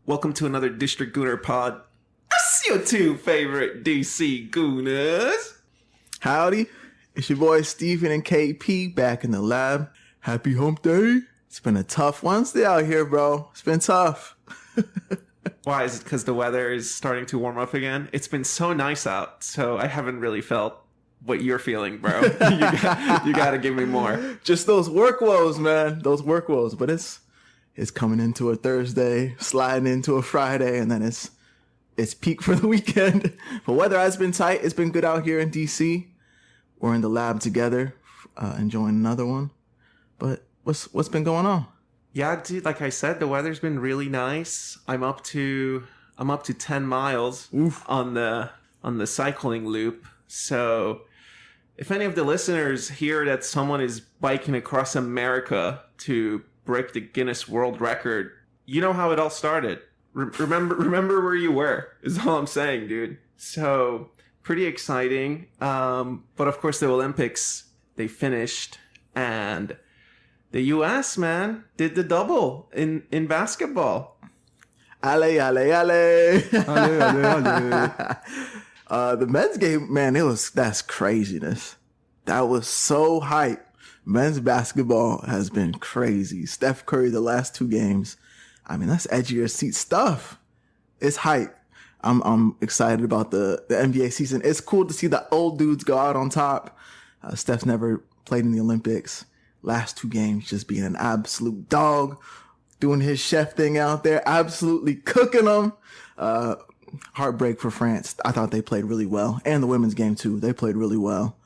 Welcome to another District Gooner Pod. It's your two favorite DC Gooners. Howdy, it's your boy Steven and KP back in the lab. Happy hump day. It's been a tough Wednesday out here, bro. It's been tough. Why? Is it because the weather is starting to warm up again? It's been so nice out, so I haven't really felt what you're feeling, bro. You gotta give me more. Just those work woes, man. Those work woes. But it's coming into a Thursday, sliding into a Friday, and then it's peak for the weekend. But weather has been tight. It's been good out here in DC. We're in the lab together, enjoying another one. But what's been going on? Yeah, dude, like I said, the weather's been really nice. I'm up to 10 miles on the cycling loop. So if any of the listeners hear that someone is biking across America to break the Guinness World Record, you know how it all started. Remember where you were, is all I'm saying, dude. So pretty exciting. But of course the Olympics, they finished, and the U.S., man, did the double in basketball. Ale, ale, ale. Ale, ale, ale. The men's game, man, that's craziness. That was so hype. Men's basketball has been crazy. Steph Curry, the last two games, I mean, that's edge of your seat stuff. It's hype. I'm excited about the NBA season. It's cool to see the old dudes go out on top. Steph's never played in the Olympics. Last two games, just being an absolute dog, doing his chef thing out there, absolutely cooking them. Heartbreak for France. I thought they played really well. And the women's game, too. They played really well.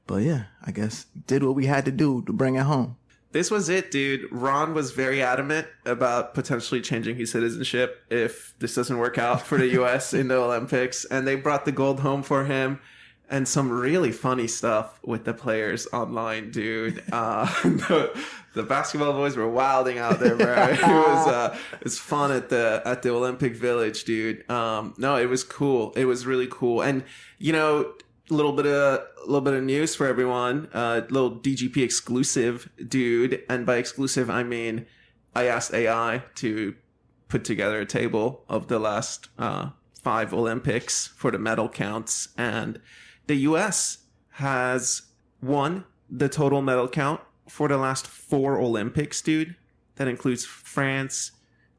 But yeah, I guess did what we had to do to bring it home. This was it, dude. Ron was very adamant about potentially changing his citizenship if this doesn't work out for the U.S. in the Olympics. And they brought the gold home for him. And some really funny stuff with the players online, dude. The basketball boys were wilding out there, bro. It was fun at the Olympic Village, dude. No, it was cool. It was really cool. And you know, a little bit of news for everyone. Little DGP exclusive, dude. And by exclusive, I mean I asked AI to put together a table of the last 5 Olympics for the medal counts, and the U.S. has won the total medal count for the last 4 Olympics, dude. That includes France,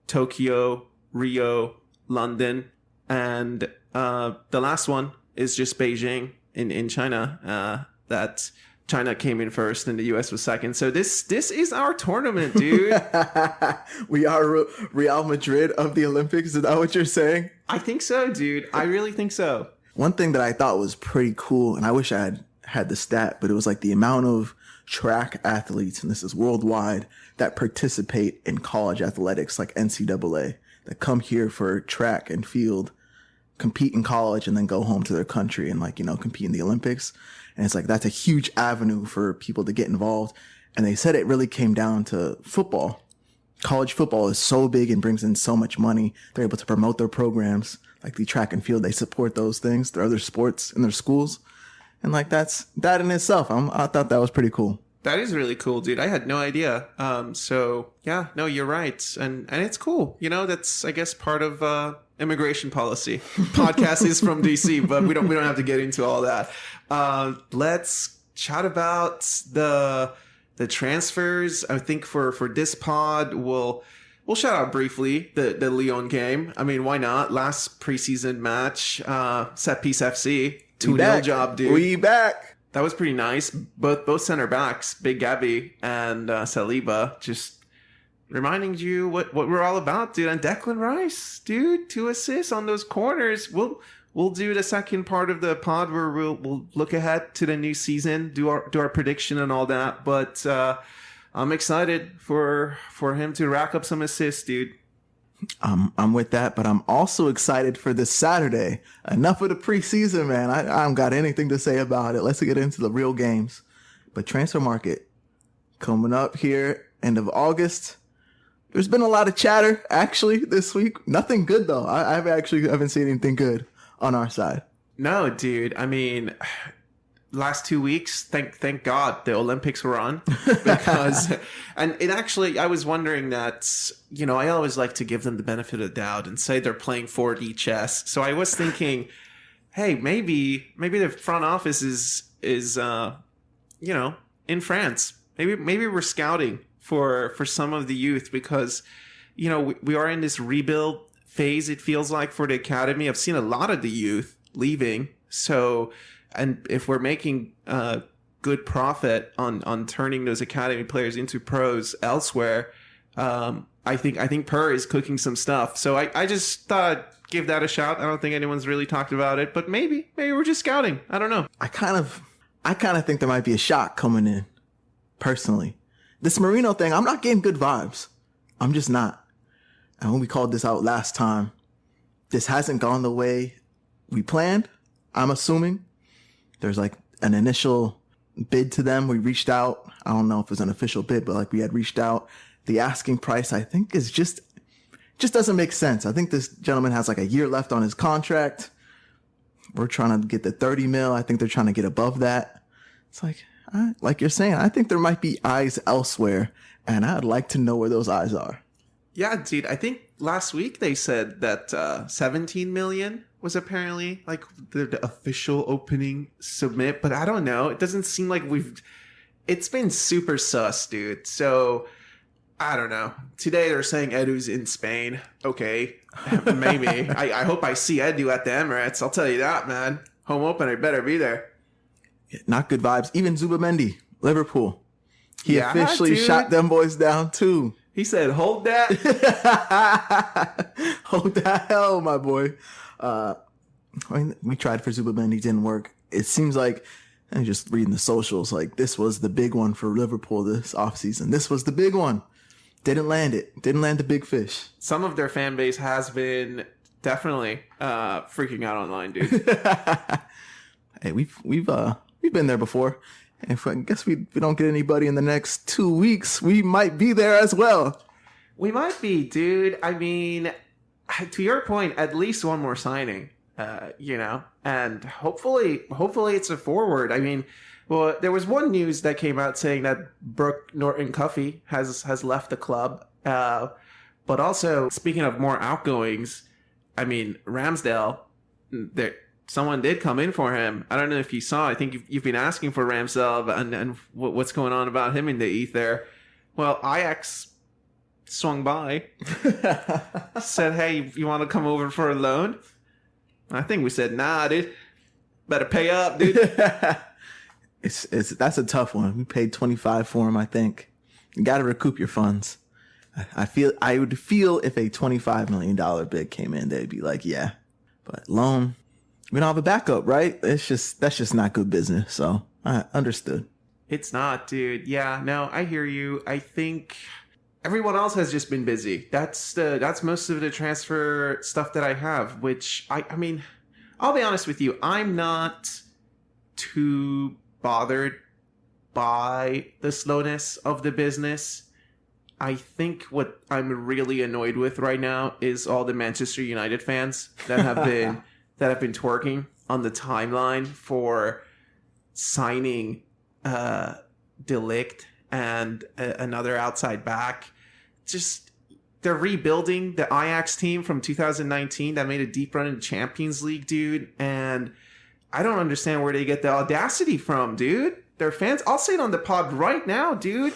Tokyo, Rio, London, and the last one is just Beijing in China. That China came in first and the U.S. was second. So this is our tournament, dude. We are Real Madrid of the Olympics. Is that what you're saying? I think so, dude. I really think so. One thing that I thought was pretty cool, and I wish I had the stat, but it was like the amount of track athletes, and this is worldwide, that participate in college athletics like NCAA, that come here for track and field, compete in college, and then go home to their country and compete in the Olympics. And it's like, that's a huge avenue for people to get involved. And they said it really came down to football. College football is so big and brings in so much money. They're able to promote their programs, like the track and field. They support those things, their other sports in their schools. And that in itself, I thought that was pretty cool. That is really cool, dude. I had no idea. So yeah, no, you're right. And it's cool. You know, that's, I guess, part of immigration policy. Podcast is from DC, but we don't have to get into all that. Let's chat about the transfers. I think for this pod, we'll shout out briefly the Lyon game. I mean, why not? Last preseason match, Set Piece FC, 2-0 job, dude. We back. That was pretty nice. Both center backs, Big Gabby and Saliba, just reminding you what we're all about, dude. And Declan Rice, dude, 2 assists on those corners. We'll do the second part of the pod where we'll look ahead to the new season, do our prediction and all that. But I'm excited for him to rack up some assists, dude. I'm with that, but I'm also excited for this Saturday. Enough of the preseason, man. I don't got anything to say about it. Let's get into the real games. But transfer market coming up here, end of August. There's been a lot of chatter actually this week. Nothing good though. I haven't seen anything good on our side. No, dude. I mean, last 2 weeks, thank God the Olympics were on, because and it actually, I was wondering that, you know, I always like to give them the benefit of the doubt and say they're playing 4D chess. So I was thinking, hey, maybe the front office is you know, in France. Maybe we're scouting for some of the youth, because, you know, we are in this rebuild phase, it feels like, for the academy. I've seen a lot of the youth leaving. So, and if we're making good profit on turning those academy players into pros elsewhere, I think Per is cooking some stuff. So I just thought I'd give that a shout. I don't think anyone's really talked about it, but maybe we're just scouting. I don't know. I kind of think there might be a shock coming in, personally. This Marino thing, I'm not getting good vibes. I'm just not. And when we called this out last time, this hasn't gone the way we planned, I'm assuming. There's like an initial bid to them. We reached out. I don't know if it was an official bid, but like we had reached out. The asking price, I think, is just doesn't make sense. I think this gentleman has like a year left on his contract. We're trying to get the 30 mil. I think they're trying to get above that. It's like you're saying, I think there might be eyes elsewhere, and I'd like to know where those eyes are. Yeah, dude. I think last week they said that 17 million was apparently like the official opening submit, but I don't know. It doesn't seem like it's been super sus, dude. So I don't know. Today they're saying Edu's in Spain. Okay, maybe. I hope I see Edu at the Emirates. I'll tell you that, man. Home opener better be there. Not good vibes. Even Zubamendi, Liverpool. He officially shot them boys down too. He said, hold that. Hold that hell, my boy. I mean, we tried for Zubamendi, didn't work. It seems like, and just reading the socials, like this was the big one for Liverpool this offseason. This was the big one. Didn't land it. Didn't land the big fish. Some of their fan base has been definitely freaking out online, dude. Hey, we've been there before. And if I guess we don't get anybody in the next 2 weeks, we might be there as well. We might be, dude. I mean, to your point, at least one more signing, you know, and hopefully it's a forward. I mean, well, there was one news that came out saying that Brooke Norton-Cuffy has left the club. But also, speaking of more outgoings, I mean, Ramsdale, someone did come in for him. I don't know if you saw. I think you've been asking for Ramsdale and what's going on about him in the ether. Well, Ajax swung by, said, "Hey, you want to come over for a loan?" I think we said, "Nah, dude. Better pay up, dude." That's a tough one. We paid 25 for him. I think you got to recoup your funds. I would feel if a $25 million bid came in, they'd be like, yeah, but loan. We don't have a backup, right? That's just not good business. So I understood. It's not, dude. Yeah, no, I hear you. I think everyone else has just been busy. That's most of the transfer stuff that I have, which I mean, I'll be honest with you. I'm not too bothered by the slowness of the business. I think what I'm really annoyed with right now is all the Manchester United fans that have been twerking on the timeline for signing De Ligt and another outside back. Just, they're rebuilding the Ajax team from 2019 that made a deep run in the Champions League, dude. And I don't understand where they get the audacity from, dude. Their fans, I'll say it on the pod right now, dude.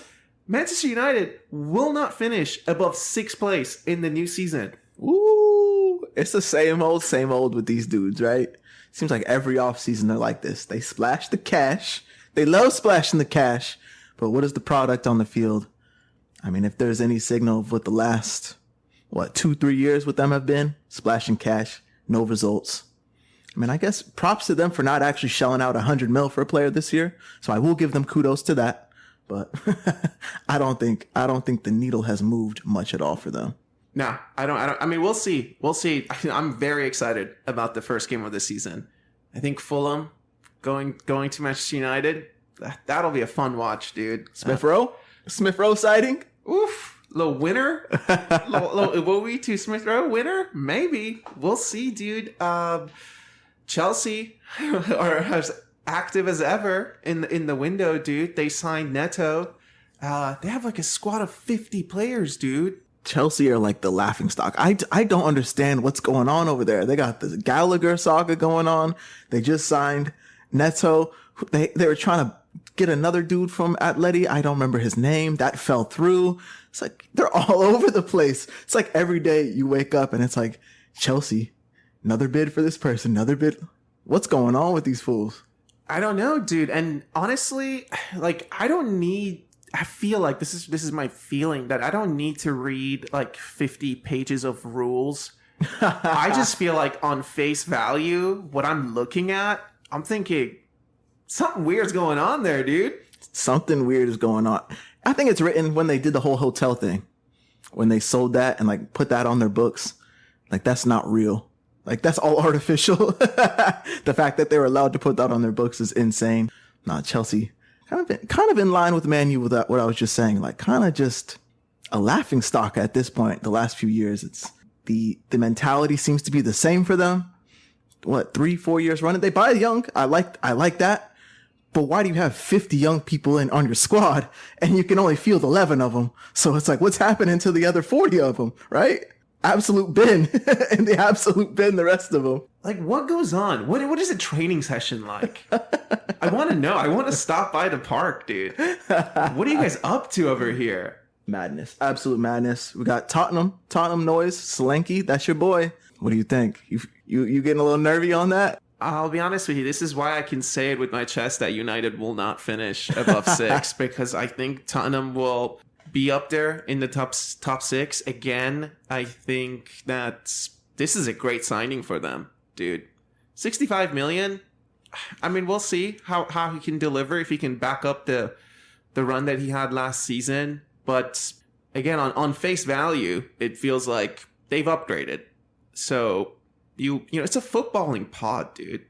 Manchester United will not finish above 6th place in the new season. Ooh, it's the same old with these dudes, right? Seems like every offseason they're like this. They splash the cash. They love splashing the cash. But what is the product on the field? I mean, if there's any signal of what the last, 2-3 years with them have been, splashing cash, no results. I mean, I guess props to them for not actually shelling out 100 mil for a player this year. So I will give them kudos to that. But I don't think the needle has moved much at all for them. No, I don't. I mean, we'll see. I'm very excited about the first game of the season. I think Fulham going to Manchester United. That'll be a fun watch, dude. Smith Rowe sighting. Oof. Little winner. Will we to Smith Rowe winner? Maybe. We'll see, dude. Chelsea active as ever in the window, dude. They signed Neto. They have like a squad of 50 players, dude. Chelsea are like the laughingstock. I don't understand what's going on over there. They got the Gallagher saga going on. They just signed Neto. They were trying to get another dude from Atleti. I don't remember his name. That fell through. It's like they're all over the place. It's like every day you wake up and it's like, Chelsea, another bid for this person, another bid. What's going on with these fools? I don't know, dude. And honestly, like I feel like this is my feeling that I don't need to read like 50 pages of rules. I just feel like on face value, what I'm looking at, I'm thinking something weird's going on there, dude. Something weird is going on. I think it's written when they did the whole hotel thing, when they sold that and like put that on their books. Like, that's not real. Like, that's all artificial. The fact that they were allowed to put that on their books is insane. Nah, Chelsea, kind of in line with Man U with that, what I was just saying. Like, kind of just a laughing stock at this point. The last few years, it's the mentality seems to be the same for them. What, 3-4 years running? They buy young. I like that. But why do you have 50 young people on your squad and you can only field 11 of them? So it's like, what's happening to the other 40 of them, right? Absolute bin. And the absolute bin, the rest of them. Like, what goes on? What is a training session like? I want to know. I want to stop by the park, dude. What are you guys up to over here? Madness. Absolute madness. We got Tottenham noise. Solanke, that's your boy. What do you think? You getting a little nervy on that? I'll be honest with you. This is why I can say it with my chest that United will not finish above 6, because I think Tottenham will be up there in the top 6 again. I think that this is a great signing for them, dude. 65 million. I mean, we'll see how he can deliver, if he can back up the run that he had last season. But again, on face value, it feels like they've upgraded. So you know, it's a footballing pod, dude.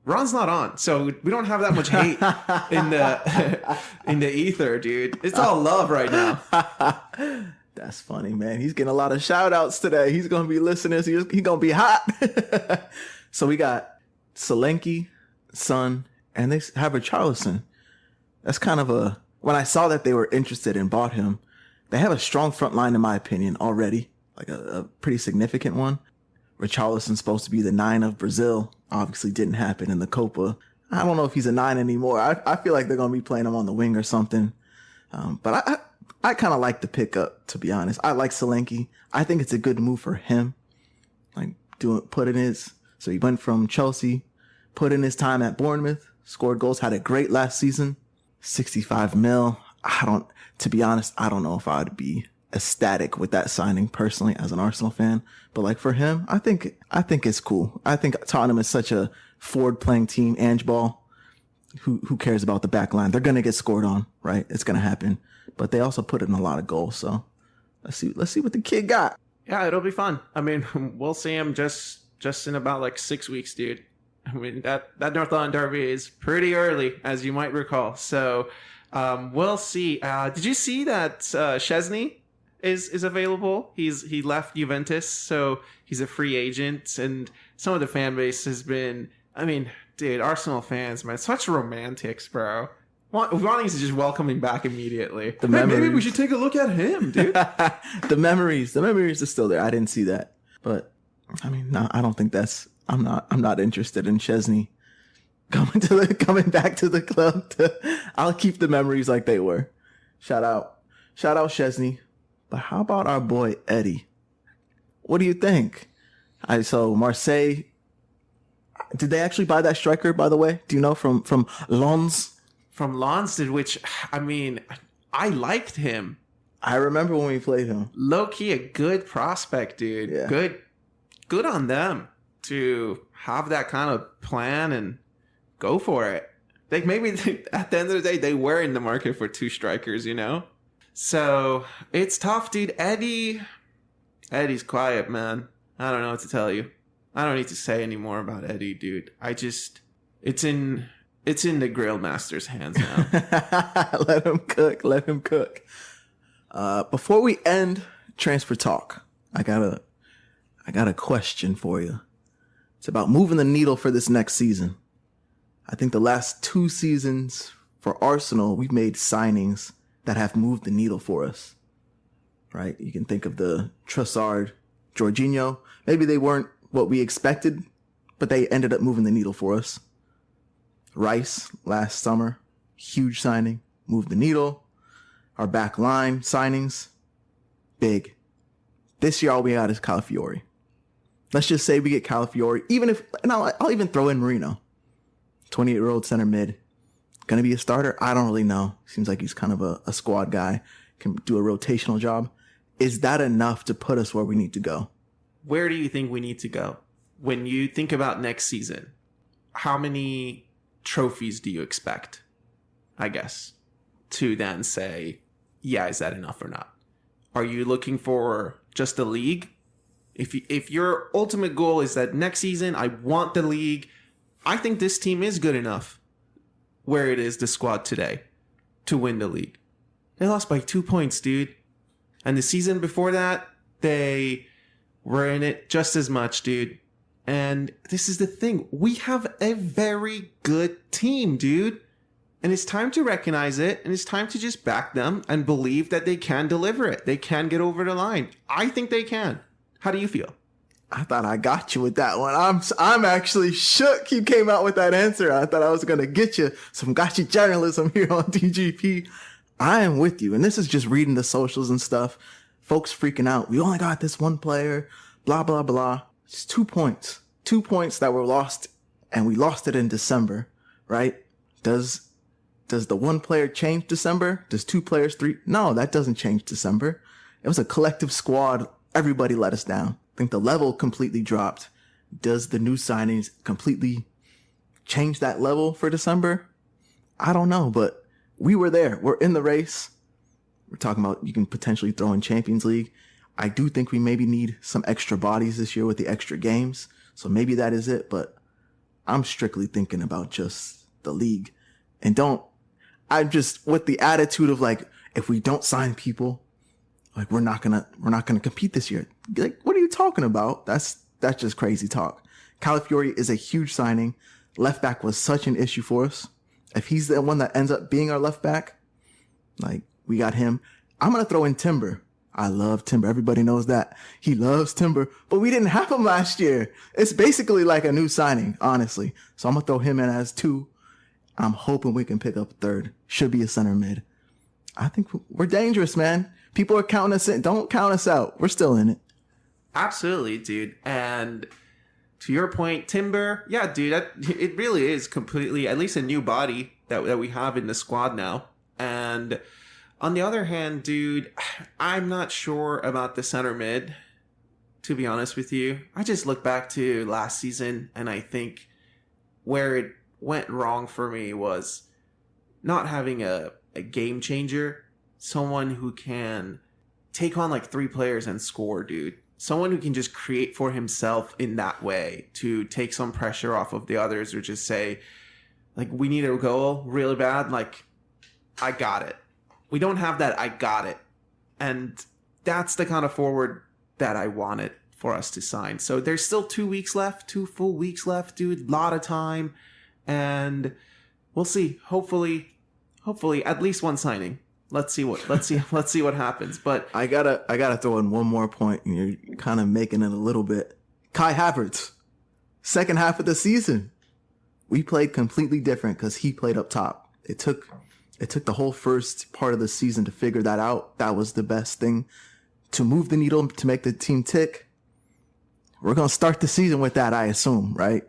Ron's not on, so we don't have that much hate in the ether, dude. It's all love right now. That's funny, man. He's getting a lot of shout outs today. He's gonna be listening. He's gonna be hot. So we got Solanke, Son, and they have Richarlison. That's kind of when I saw that they were interested and bought him, they have a strong front line in my opinion already, like a pretty significant one. Richarlison's supposed to be the 9 of Brazil. Obviously didn't happen in the Copa. I don't know if he's a 9 anymore. I feel like they're going to be playing him on the wing or something. But I kind of like the pickup, to be honest. I like Solanke. I think it's a good move for him. Like so he went from Chelsea, put in his time at Bournemouth, scored goals, had a great last season. 65 mil. To be honest, I don't know if I'd be ecstatic with that signing personally as an Arsenal fan, but like for him, I think it's cool. I think Tottenham is such a forward playing team. Ange Ball, who cares about the back line? They're gonna get scored on, right? It's gonna happen. But they also put in a lot of goals, so let's see what the kid got. Yeah, it'll be fun. I mean, we'll see him just in about like 6 weeks, dude. I mean, that North London derby is pretty early, as you might recall. So we'll see. Did you see that Szczesny is available? He left Juventus, so he's a free agent, and some of the fan base has been, I mean, dude, Arsenal fans, man, such romantics, bro. Wanting to just welcome him back immediately. Maybe we should take a look at him, dude. The memories are still there. I didn't see that, but I mean, no, I don't think that's. I'm not interested in Szczesny coming back to the club. I'll keep the memories like they were. Shout out Szczesny. But how about our boy Eddie? What do you think? So Marseille, did they actually buy that striker, by the way? Do you know, from Lens? From Lens, which, I mean, I liked him. I remember when we played him. Low-key a good prospect, dude. Yeah. Good on them to have that kind of plan and go for it. Like, maybe at the end of the day, they were in the market for 2 strikers, you know? So it's tough, dude. Eddie's quiet, man. I don't know what to tell you. I don't need to say any more about Eddie, dude. It's in the grill master's hands now. Let him cook. Before we end transfer talk, I got a question for you. It's about moving the needle for this next season. I think the last 2 seasons for Arsenal, we've made signings that have moved the needle for us, right? You can think of the Trossard, Jorginho. Maybe they weren't what we expected, but they ended up moving the needle for us. Rice last summer, huge signing, moved the needle. Our back line signings, big. This year, all we got is Calafiori. Let's just say we get Calafiori, and I'll even throw in Marino. 28-year-old center mid. Going to be a starter? I don't really know. Seems like he's kind of a squad guy. Can do a rotational job. Is that enough to put us where we need to go? Where do you think we need to go? When you think about next season, how many trophies do you expect, I guess, to then say, yeah, is that enough or not? Are you looking for just the league? If your ultimate goal is that next season, I want the league, I think this team is good enough where it is the squad today to win the league. They lost by 2 points, dude. And the season before that, they were in it just as much, dude. And this is the thing. We have a very good team, dude. And it's time to recognize it. And it's time to just back them and believe that they can deliver it. They can get over the line. I think they can. How do you feel? I thought I got you with that one. I'm actually shook you came out with that answer. I thought I was going to get you some gotcha journalism here on DGP. I am with you. And this is just reading the socials and stuff. Folks freaking out. We only got this one player, blah, blah, blah. It's 2 points. 2 points that were lost, and we lost it in December, right? Does the one player change December? Does 2 players, 3? No, that doesn't change December. It was a collective squad. Everybody let us down. I think the level completely dropped. Does the new signings completely change that level for December? I don't know, but we were there. We're in the race. We're talking about you can potentially throw in Champions League. I do think we maybe need some extra bodies this year with the extra games. So maybe that is it, but I'm strictly thinking about just the league. And I'm just with the attitude of like, if we don't sign people, like we're not gonna compete this year. Like, what are you talking about? That's just crazy talk. Calafiori is a huge signing. Left back was such an issue for us. If he's the one that ends up being our left back, like we got him. I'm gonna throw in Timber. I love Timber. Everybody knows that. He loves Timber, but we didn't have him last year. It's basically like a new signing, honestly. So I'm gonna throw him in as 2. I'm hoping we can pick up a 3rd. Should be a center mid. I think we're dangerous, man. People are counting us in. Don't count us out. We're still in it. Absolutely, dude. And to your point, Timber, yeah, dude, it really is completely, at least a new body that we have in the squad now. And on the other hand, dude, I'm not sure about the center mid, to be honest with you. I just look back to last season, and I think where it went wrong for me was not having a game changer. Someone who can take on like 3 players and score, dude. Someone who can just create for himself in that way to take some pressure off of the others, or just say, like, we need a goal really bad. Like, I got it. We don't have that. I got it. And that's the kind of forward that I wanted for us to sign. So there's still 2 weeks left, 2 full weeks left, dude. Lot of time. And we'll see. Hopefully at least one signing. Let's see what happens. But I gotta throw in one more point, and you're kind of making it a little bit. Kai Havertz, second half of the season, we played completely different because he played up top. It took the whole first part of the season to figure that out. That was the best thing to move the needle, to make the team tick. We're gonna start the season with that, I assume, right?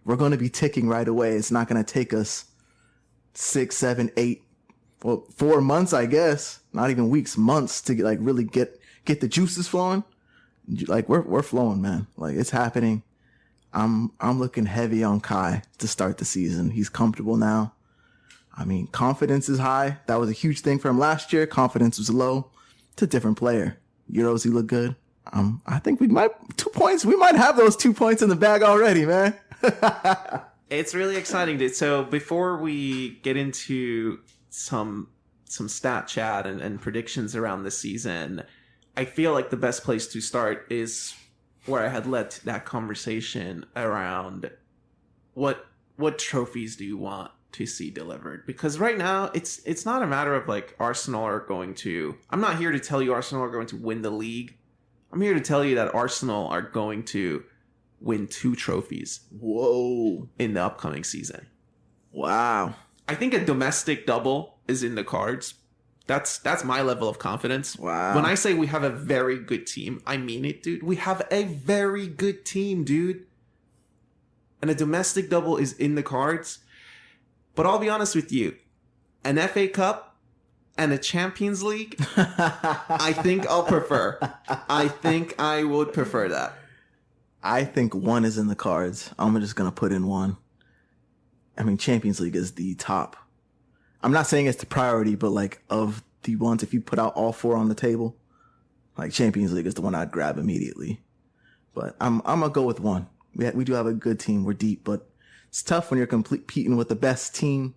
We're gonna be ticking right away. It's not gonna take us 6, 7, 8. 4 months, I guess, not even weeks, months to like really get the juices flowing. Like we're flowing, man. Like it's happening. I'm looking heavy on Kai to start the season. He's comfortable now. I mean, confidence is high. That was a huge thing for him last year. Confidence was low. It's a different player. Euros, he looked good. I think we might 2 points. We might have those 2 points in the bag already, man. It's really exciting, dude. So before we get into some stat chat and predictions around the season, I feel like the best place to start is where I had led that conversation around what what trophies do you want to see delivered? Because right now it's not a matter of like Arsenal are going to. I'm not here to tell you Arsenal are going to win the league. I'm here to tell you that Arsenal are going to win 2 trophies. Whoa! In the upcoming season. Wow. I think a domestic double is in the cards. That's my level of confidence. Wow. When I say we have a very good team, I mean it, dude. We have a very good team, dude. And a domestic double is in the cards. But I'll be honest with you. An FA Cup and a Champions League, I think I'll prefer. I think I would prefer that. I think 1 is in the cards. I'm just going to put in 1. I mean, Champions League is the top. I'm not saying it's the priority, but like of the ones, if you put out all 4 on the table, like Champions League is the one I'd grab immediately. But I'm going to go with 1. We do have a good team. We're deep, but it's tough when you're competing with the best team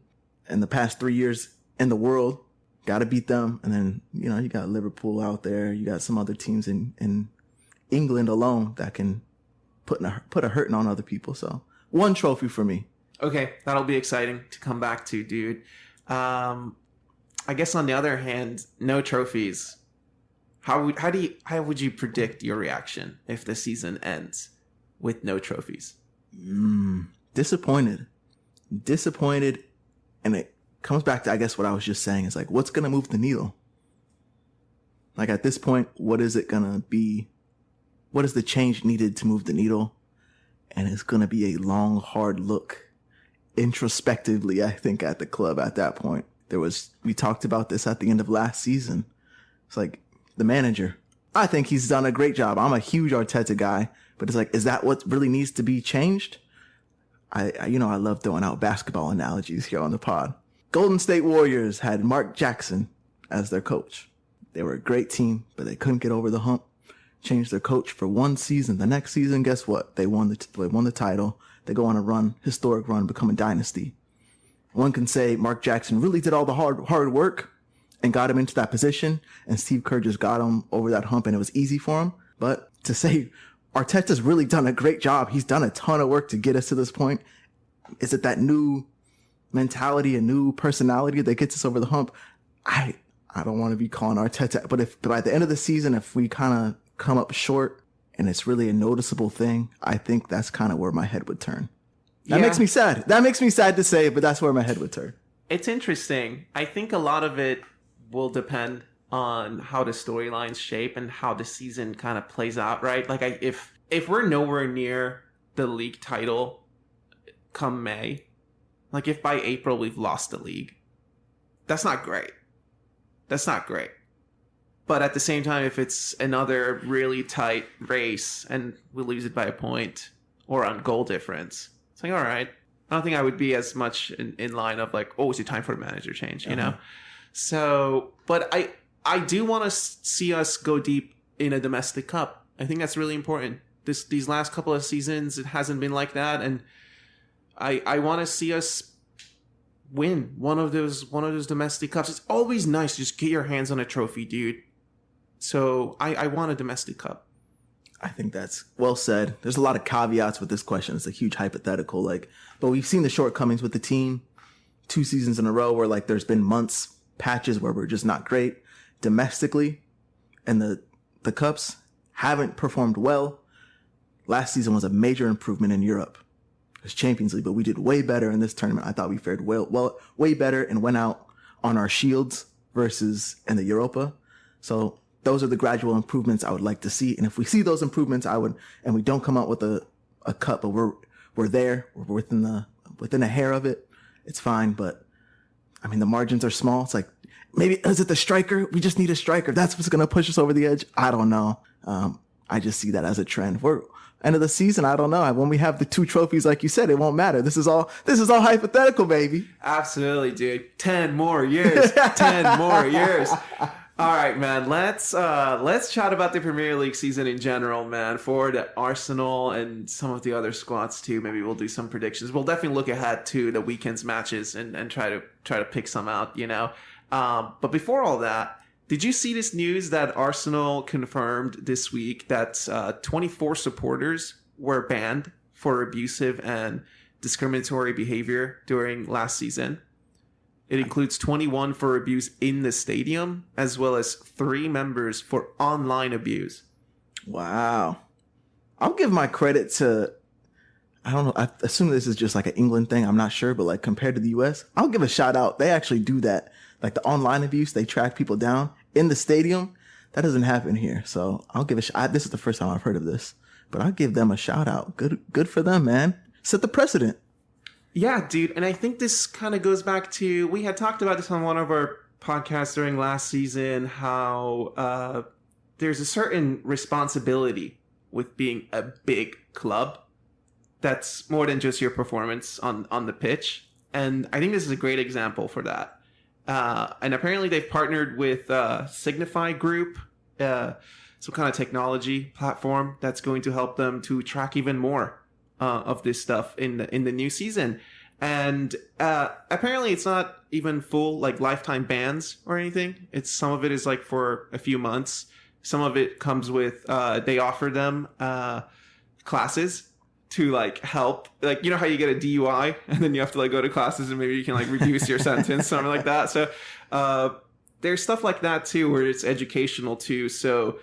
in the past 3 years in the world. Got to beat them. And then, you got Liverpool out there. You got some other teams in England alone that can put a hurting on other people. So 1 trophy for me. Okay, that'll be exciting to come back to, dude. I guess on the other hand, no trophies. How would you predict your reaction if the season ends with no trophies? Disappointed, and it comes back to, I guess, what I was just saying is like, what's gonna move the needle? Like at this point, what is it gonna be? What is the change needed to move the needle? And it's gonna be a long, hard look. Introspectively, I think, at the club at that point. We talked about this at the end of last season. It's like the manager. I think he's done a great job. I'm a huge Arteta guy, but it's like, is that what really needs to be changed? I love throwing out basketball analogies here on the pod. Golden State Warriors had Mark Jackson as their coach. They were a great team, but they couldn't get over the hump. Changed their coach for 1 season. The next season, guess what? They won the title. They go on a historic run, become a dynasty. One can say Mark Jackson really did all the hard work and got him into that position, and Steve Kerr just got him over that hump, and it was easy for him. But to say Arteta's really done a great job, he's done a ton of work to get us to this point. Is it that new mentality, a new personality that gets us over the hump? I don't want to be calling Arteta, but by the end of the season, if we kind of come up short, and it's really a noticeable thing, I think that's kind of where my head would turn. That makes me sad. That makes me sad to say, but that's where my head would turn. It's interesting. I think a lot of it will depend on how the storylines shape and how the season kind of plays out, right? Like, if we're nowhere near the league title come May, like if by April we've lost the league, that's not great. That's not great. But at the same time, if it's another really tight race and we lose it by a point or on goal difference, it's like, all right. I don't think I would be as much in line of like, oh, is it time for a manager change, you know? So, but I do want to see us go deep in a domestic cup. I think that's really important. These last couple of seasons, it hasn't been like that. And I want to see us win one of those domestic cups. It's always nice to just get your hands on a trophy, dude. So I want a domestic cup. I think that's well said. There's a lot of caveats with this question. It's a huge hypothetical, but we've seen the shortcomings with the team 2 seasons in a row where there's been patches where we're just not great domestically, and the cups haven't performed well. Last season was a major improvement in Europe. It's Champions League, but we did way better in this tournament. I thought we fared way better and went out on our shields versus in the Europa. So those are the gradual improvements I would like to see. And if we see those improvements, and we don't come out with a cup, but we're there, we're within a hair of it, it's fine. But I mean, the margins are small. It's like, maybe, is it the striker? We just need a striker. That's what's going to push us over the edge. I don't know. I just see that as a trend. End of the season, I don't know. When we have the 2 trophies, like you said, it won't matter. This is all hypothetical, baby. Absolutely, dude. 10 more years. 10 more years. All right, man. Let's chat about the Premier League season in general, man. For the Arsenal and some of the other squads too. Maybe we'll do some predictions. We'll definitely look ahead to the weekend's matches and try to pick some out, you know. But before all that, did you see this news that Arsenal confirmed this week that 24 supporters were banned for abusive and discriminatory behavior during last season. It includes 21 for abuse in the stadium, as well as 3 members for online abuse. Wow. I'll give my credit to, I don't know, I assume this is just like an England thing. I'm not sure, but like compared to the US, I'll give a shout out. They actually do that. Like the online abuse, they track people down in the stadium. That doesn't happen here. So I'll give this is the first time I've heard of this, but I'll give them a shout out. Good for them, man. Set the precedent. Yeah, dude. And I think this kind of goes back to, we had talked about this on one of our podcasts during last season, how there's a certain responsibility with being a big club that's more than just your performance on the pitch. And I think this is a great example for that. And apparently they've partnered with Signify Group, some kind of technology platform that's going to help them to track even more of this stuff in the new season. And apparently it's not even full like lifetime bans or anything. It's some of it is like for a few months. Some of it comes with they offer them classes to like help, like, you know how you get a DUI and then you have to like go to classes and maybe you can like reduce your sentence, something like that. So there's stuff like that too, where it's educational too. So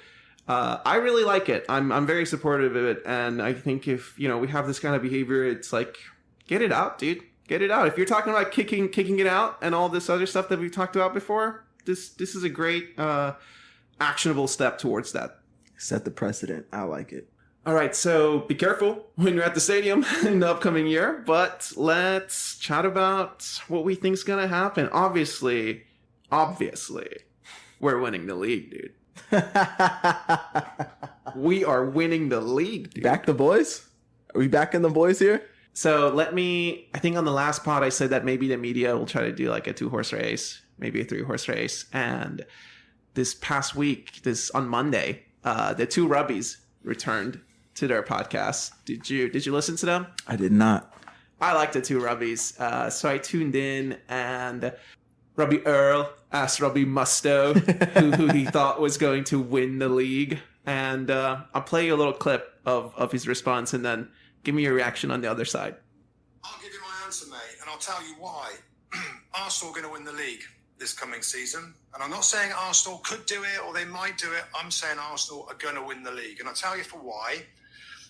I really like it. I'm very supportive of it. And I think if, you know, we have this kind of behavior, it's like, get it out, dude. Get it out. If you're talking about kicking it out and all this other stuff that we've talked about before, this is a great actionable step towards that. Set the precedent. I like it. All right, so be careful when you're at the stadium in the upcoming year, but let's chat about what we think's going to happen. Obviously, we're winning the league, dude. We are winning the league, dude. Back the boys? Are we backing the boys here? So I think on the last pod, I said that maybe the media will try to do like a 2-horse race, maybe a 3-horse race. And this past week, on Monday, the 2 Robbies returned to their podcast. Did you listen to them? I did not. I like the 2 Robbies. So I tuned in, and Robbie Earle asked Robbie Mastoe who he thought was going to win the league. And I'll play you a little clip of his response, and then give me your reaction on the other side. I'll give you my answer, mate, and I'll tell you why. Arsenal are going to win the league this coming season. And I'm not saying Arsenal could do it or they might do it. I'm saying Arsenal are going to win the league. And I'll tell you for why.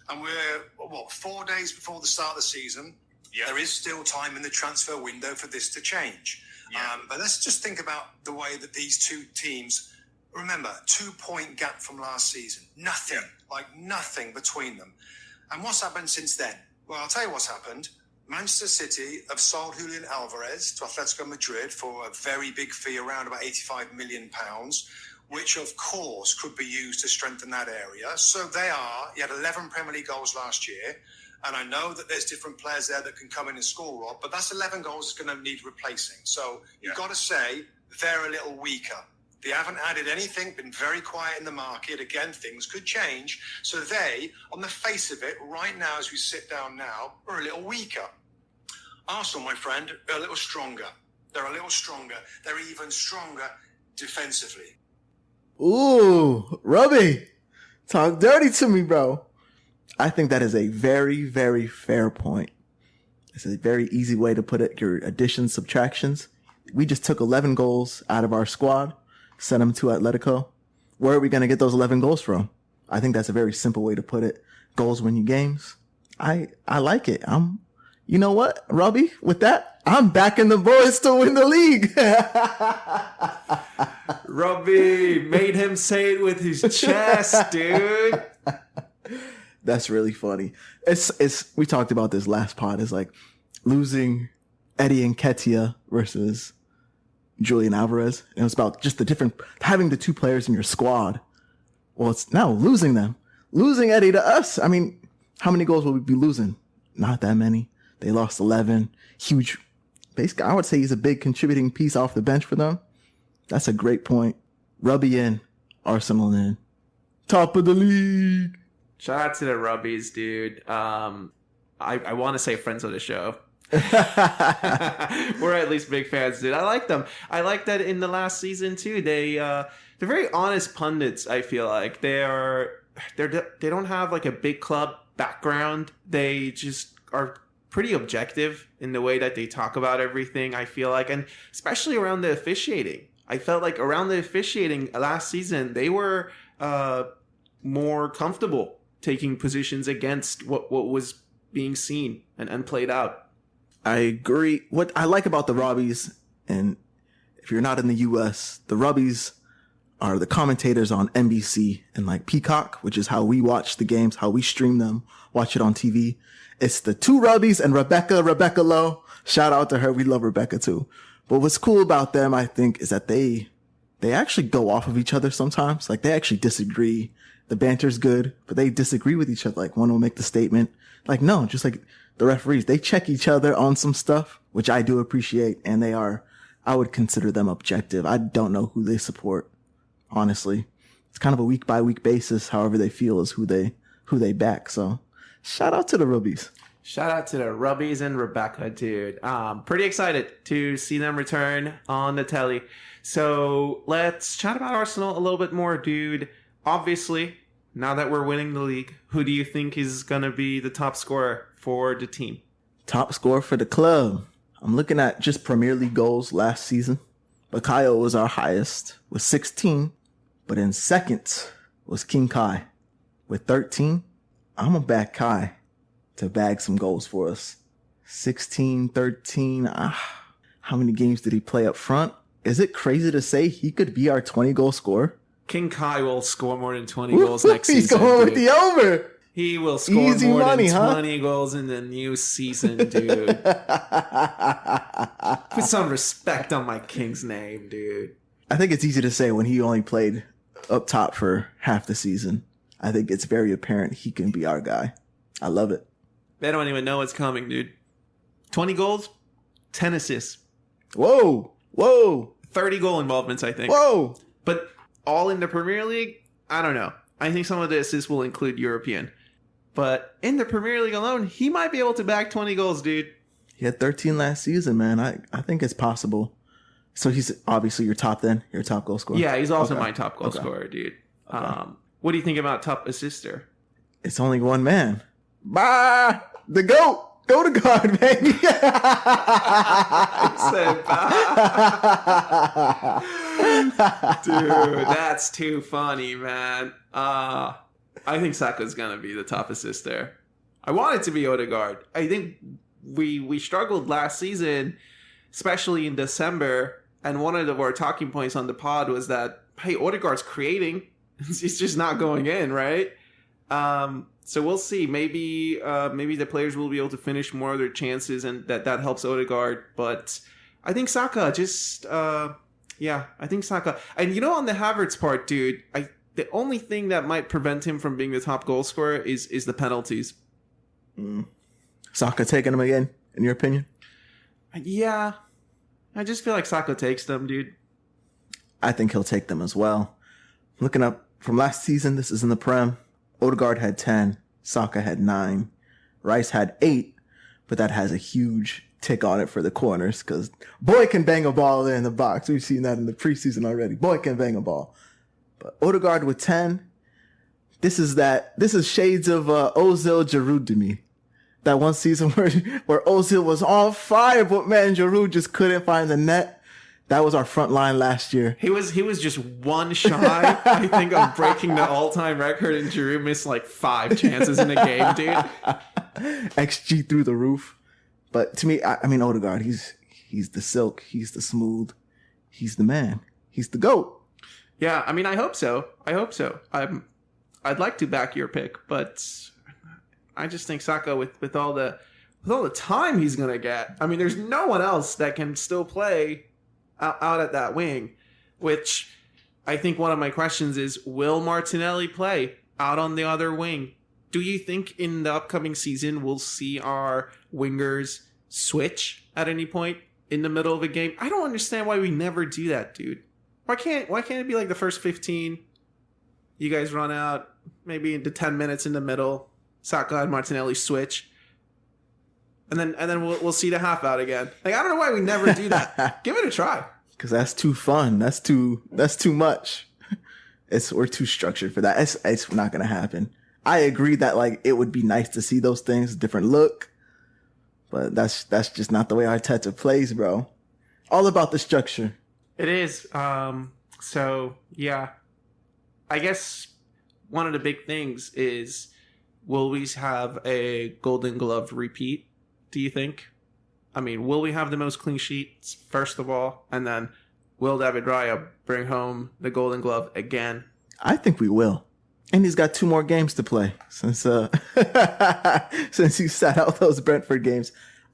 And we're, 4 days before the start of the season. Yeah. There is still time in the transfer window for this to change. Yeah. But let's just think about the way that these 2 teams, remember, 2-point gap from last season. Nothing, nothing between them. And what's happened since then? Well, I'll tell you what's happened. Manchester City have sold Julian Alvarez to Atletico Madrid for a very big fee, around about £85 million, which of course could be used to strengthen that area. So he had 11 Premier League goals last year. And I know that there's different players there that can come in and score, Rob, but that's 11 goals that's going to need replacing. So you've got to say they're a little weaker. They haven't added anything, been very quiet in the market. Again, things could change. So they, on the face of it, right now, as we sit down now, are a little weaker. Arsenal, my friend, are a little stronger. They're a little stronger. They're even stronger defensively. Ooh, Robbie, talk dirty to me, bro. I think that is a very, very fair point. It's a very easy way to put it. Your additions, subtractions. We just took 11 goals out of our squad. Send them to Atletico. Where are we going to get those 11 goals from? I think that's a very simple way to put it. Goals win you games. I like it. You know what, Robbie? With that, I'm backing the boys to win the league. Robbie made him say it with his chest, dude. That's really funny. We talked about this last pod. It's like losing Eddie Nketiah versus Julian Alvarez. It was about just having the 2 players in your squad. Well, it's now losing them. Losing Eddie to us. I mean, how many goals will we be losing? Not that many. They lost 11. Huge. Basically, I would say he's a big contributing piece off the bench for them. That's a great point. Robbie in. Arsenal in. Top of the league. Shout out to the Robbies, dude. I want to say friends of the show. We're at least big fans, dude. I like them. I like that in the last season too. They're very honest pundits. I feel like they don't have like a big club background. They just are pretty objective in the way that they talk about everything, I feel like, and especially around the officiating. I felt like around the officiating last season, they were more comfortable taking positions against what was being seen and played out. I agree. What I like about the Robbies, and if you're not in the US, the Robbies are the commentators on NBC and like Peacock, which is how we watch the games, how we stream them, watch it on TV. It's the two Robbies and Rebecca Lowe. Shout out to her. We love Rebecca too. But what's cool about them, I think, is that they actually go off of each other sometimes. Like they actually disagree. The banter's good, but they disagree with each other. Like one will make the statement, like, no, just like the referees, they check each other on some stuff, which I do appreciate. And I would consider them objective. I don't know who they support, honestly. It's kind of a week by week basis. However they feel is who they back. So shout out to the Robbies. Shout out to the Robbies and Rebecca, dude. Pretty excited to see them return on the telly. So let's chat about Arsenal a little bit more, dude. Obviously, now that we're winning the league, who do you think is going to be the top scorer for the team? Top scorer for the club. I'm looking at just Premier League goals last season. Bakayo was our highest with 16, but in second was King Kai with 13. I'm going to back Kai to bag some goals for us. 16, 13. How many games did he play up front? Is it crazy to say he could be our 20-goal scorer? King Kai will score more than 20 goals next season. He's going with the over. He will score Easy more money, than huh? 20 goals in the new season, dude. Put some respect on my King's name, dude. I think it's easy to say when he only played up top for half the season. I think it's very apparent he can be our guy. I love it. They don't even know what's coming, dude. 20 goals, 10 assists. Whoa. 30 goal involvements, I think. Whoa. But all in the Premier League? I don't know. I think some of the assists will include European. But in the Premier League alone, he might be able to bag 20 goals, dude. He had 13 last season, man. I think it's possible. So he's obviously your top goal scorer? Yeah, he's also my top goal scorer, dude. Okay. What do you think about top assister? It's only one man. Bye! The GOAT! Go to guard, baby! He said bye. Dude, that's too funny, man. I think Saka's going to be the top assister. I want it to be Odegaard. I think we struggled last season, especially in December, and one of our talking points on the pod was that, hey, Odegaard's creating. He's just not going in, right? So we'll see. Maybe the players will be able to finish more of their chances, and that helps Odegaard. But I think Saka I think Saka. And on the Havertz part, dude, the only thing that might prevent him from being the top goal scorer is the penalties. Saka taking them again, in your opinion? Yeah. I just feel like Saka takes them, dude. I think he'll take them as well. Looking up from last season, this is in the Prem. Odegaard had 10. Saka had 9. Rice had 8, but that has a huge tick on it for the corners because boy can bang a ball there in the box. We've seen that in the preseason already. Boy can bang a ball. But Odegaard with 10, this is shades of Ozil Giroud to me. That one season where Ozil was on fire, but man, Giroud just couldn't find the net. That was our front line last year. He was just one shy, I think, of breaking the all-time record, and Giroud missed like 5 chances in a game, dude. XG through the roof. But to me, I mean, Odegaard, he's the silk, he's the smooth, he's the man, he's the GOAT. Yeah, I mean, I hope so. I'd like to back your pick, but I just think Saka with all the time he's gonna get. I mean, there's no one else that can still play out at that wing, which I think one of my questions is, will Martinelli play out on the other wing? Do you think in the upcoming season we'll see our wingers switch at any point in the middle of a game? I don't understand why we never do that, dude. Why can't it be like the first 15? You guys run out, maybe into 10 minutes in the middle. Saka and Martinelli switch. And then we'll see the half out again. Like, I don't know why we never do that. Give it a try. Because that's too fun. That's too much. We're too structured for that. It's not gonna happen. I agree that like it would be nice to see those things, different look. But that's just not the way Arteta plays, bro. All about the structure. It is. So, yeah. I guess one of the big things is, will we have a Golden Glove repeat, do you think? I mean, will we have the most clean sheets, first of all? And then, will David Raya bring home the Golden Glove again? I think we will. And he's got 2 more games to play since since he sat out those Brentford games.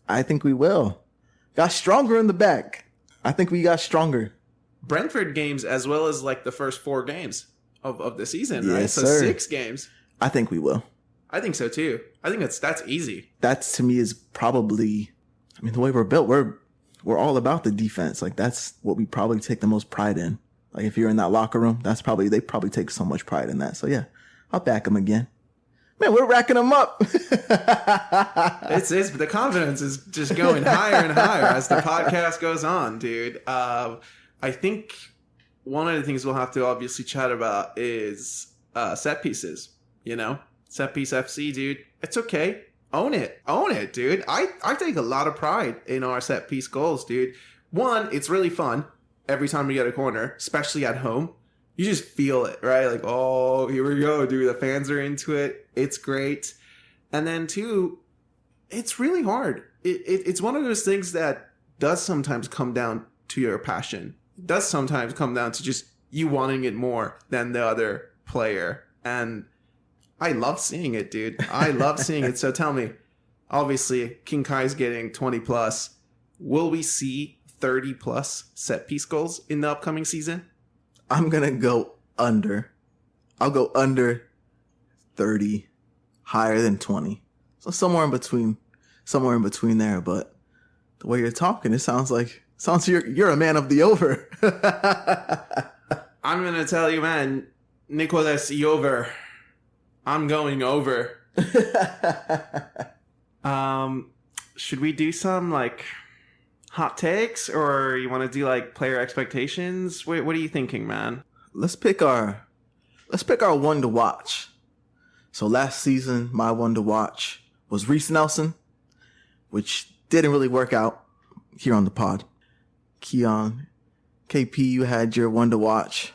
I think we will. Got stronger in the back. I think we got stronger. Brentford games as well as like the first 4 games of the season, right? Yes, So sir. 6 games. I think we will. I think so too. I think that's easy. That to me is probably, I mean, the way we're built, we're all about the defense. Like that's what we probably take the most pride in. Like if you're in that locker room, they probably take so much pride in that. So yeah, I'll back them again. Man, we're racking them up. It's the confidence is just going higher and higher as the podcast goes on, dude. I think one of the things we'll have to obviously chat about is set pieces. You know, set piece FC, dude. It's okay. Own it, dude. I take a lot of pride in our set piece goals, dude. One, it's really fun every time we get a corner, especially at home. You just feel it, right? Like, oh, here we go, dude. The fans are into it. It's great. And then 2, it's really hard. It's one of those things that does sometimes come down to your passion. It does sometimes come down to just you wanting it more than the other player. And I love seeing it, dude. I love seeing it. So tell me, obviously, King Kai's getting 20 plus. Will we see 30 plus set piece goals in the upcoming season? I'm going to go under. I'll go under 30, higher than 20. So somewhere in between there. But the way you're talking, it sounds you're a man of the over. I'm going to tell you, man, Nicolas Jover, I'm going over. Should we do some like hot takes, or you want to do like player expectations? What are you thinking, man? Let's pick our one to watch. So last season, my one to watch was Reece Nelson, which didn't really work out here on the pod. Keon, KP, you had your one to watch.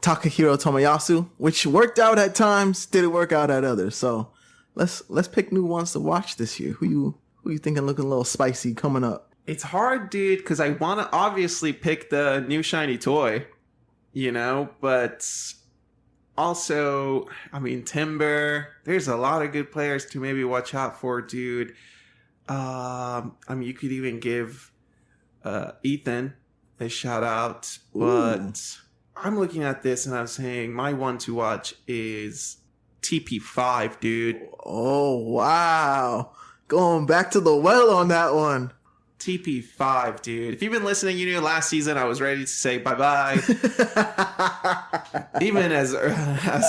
Takahiro Tomoyasu, which worked out at times, didn't work out at others. So let's pick new ones to watch this year. Who you thinking looking a little spicy coming up? It's hard, dude, because I want to obviously pick the new shiny toy, you know, but also, I mean, Timber, there's a lot of good players to maybe watch out for, dude. I mean, you could even give Ethan a shout out, but Ooh. I'm looking at this and I'm saying my one to watch is TP5, dude. Oh, wow. Going back to the well on that one. TP5, dude. If you've been listening, you knew last season I was ready to say bye-bye. Even as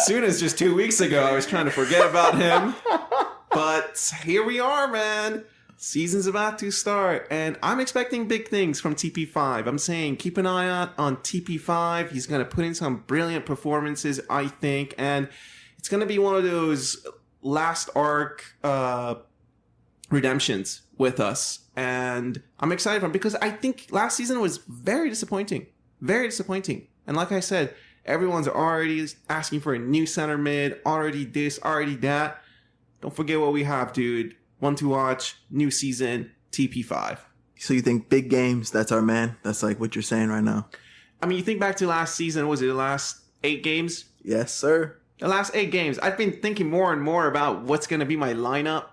soon as just 2 weeks ago, I was trying to forget about him. But here we are, man. Season's about to start, and I'm expecting big things from TP5. I'm saying keep an eye out on TP5. He's going to put in some brilliant performances, I think, and it's going to be one of those last arc redemptions with us. And I'm excited for him because I think last season was very disappointing. Very disappointing. And like I said, everyone's already asking for a new center mid, already this, already that. Don't forget what we have, dude. One to watch, new season, TP5. So you think big games, that's our man? That's like what you're saying right now? I mean, you think back to last season, was it the last 8 games? Yes, sir. The last 8 games. I've been thinking more and more about what's going to be my lineup.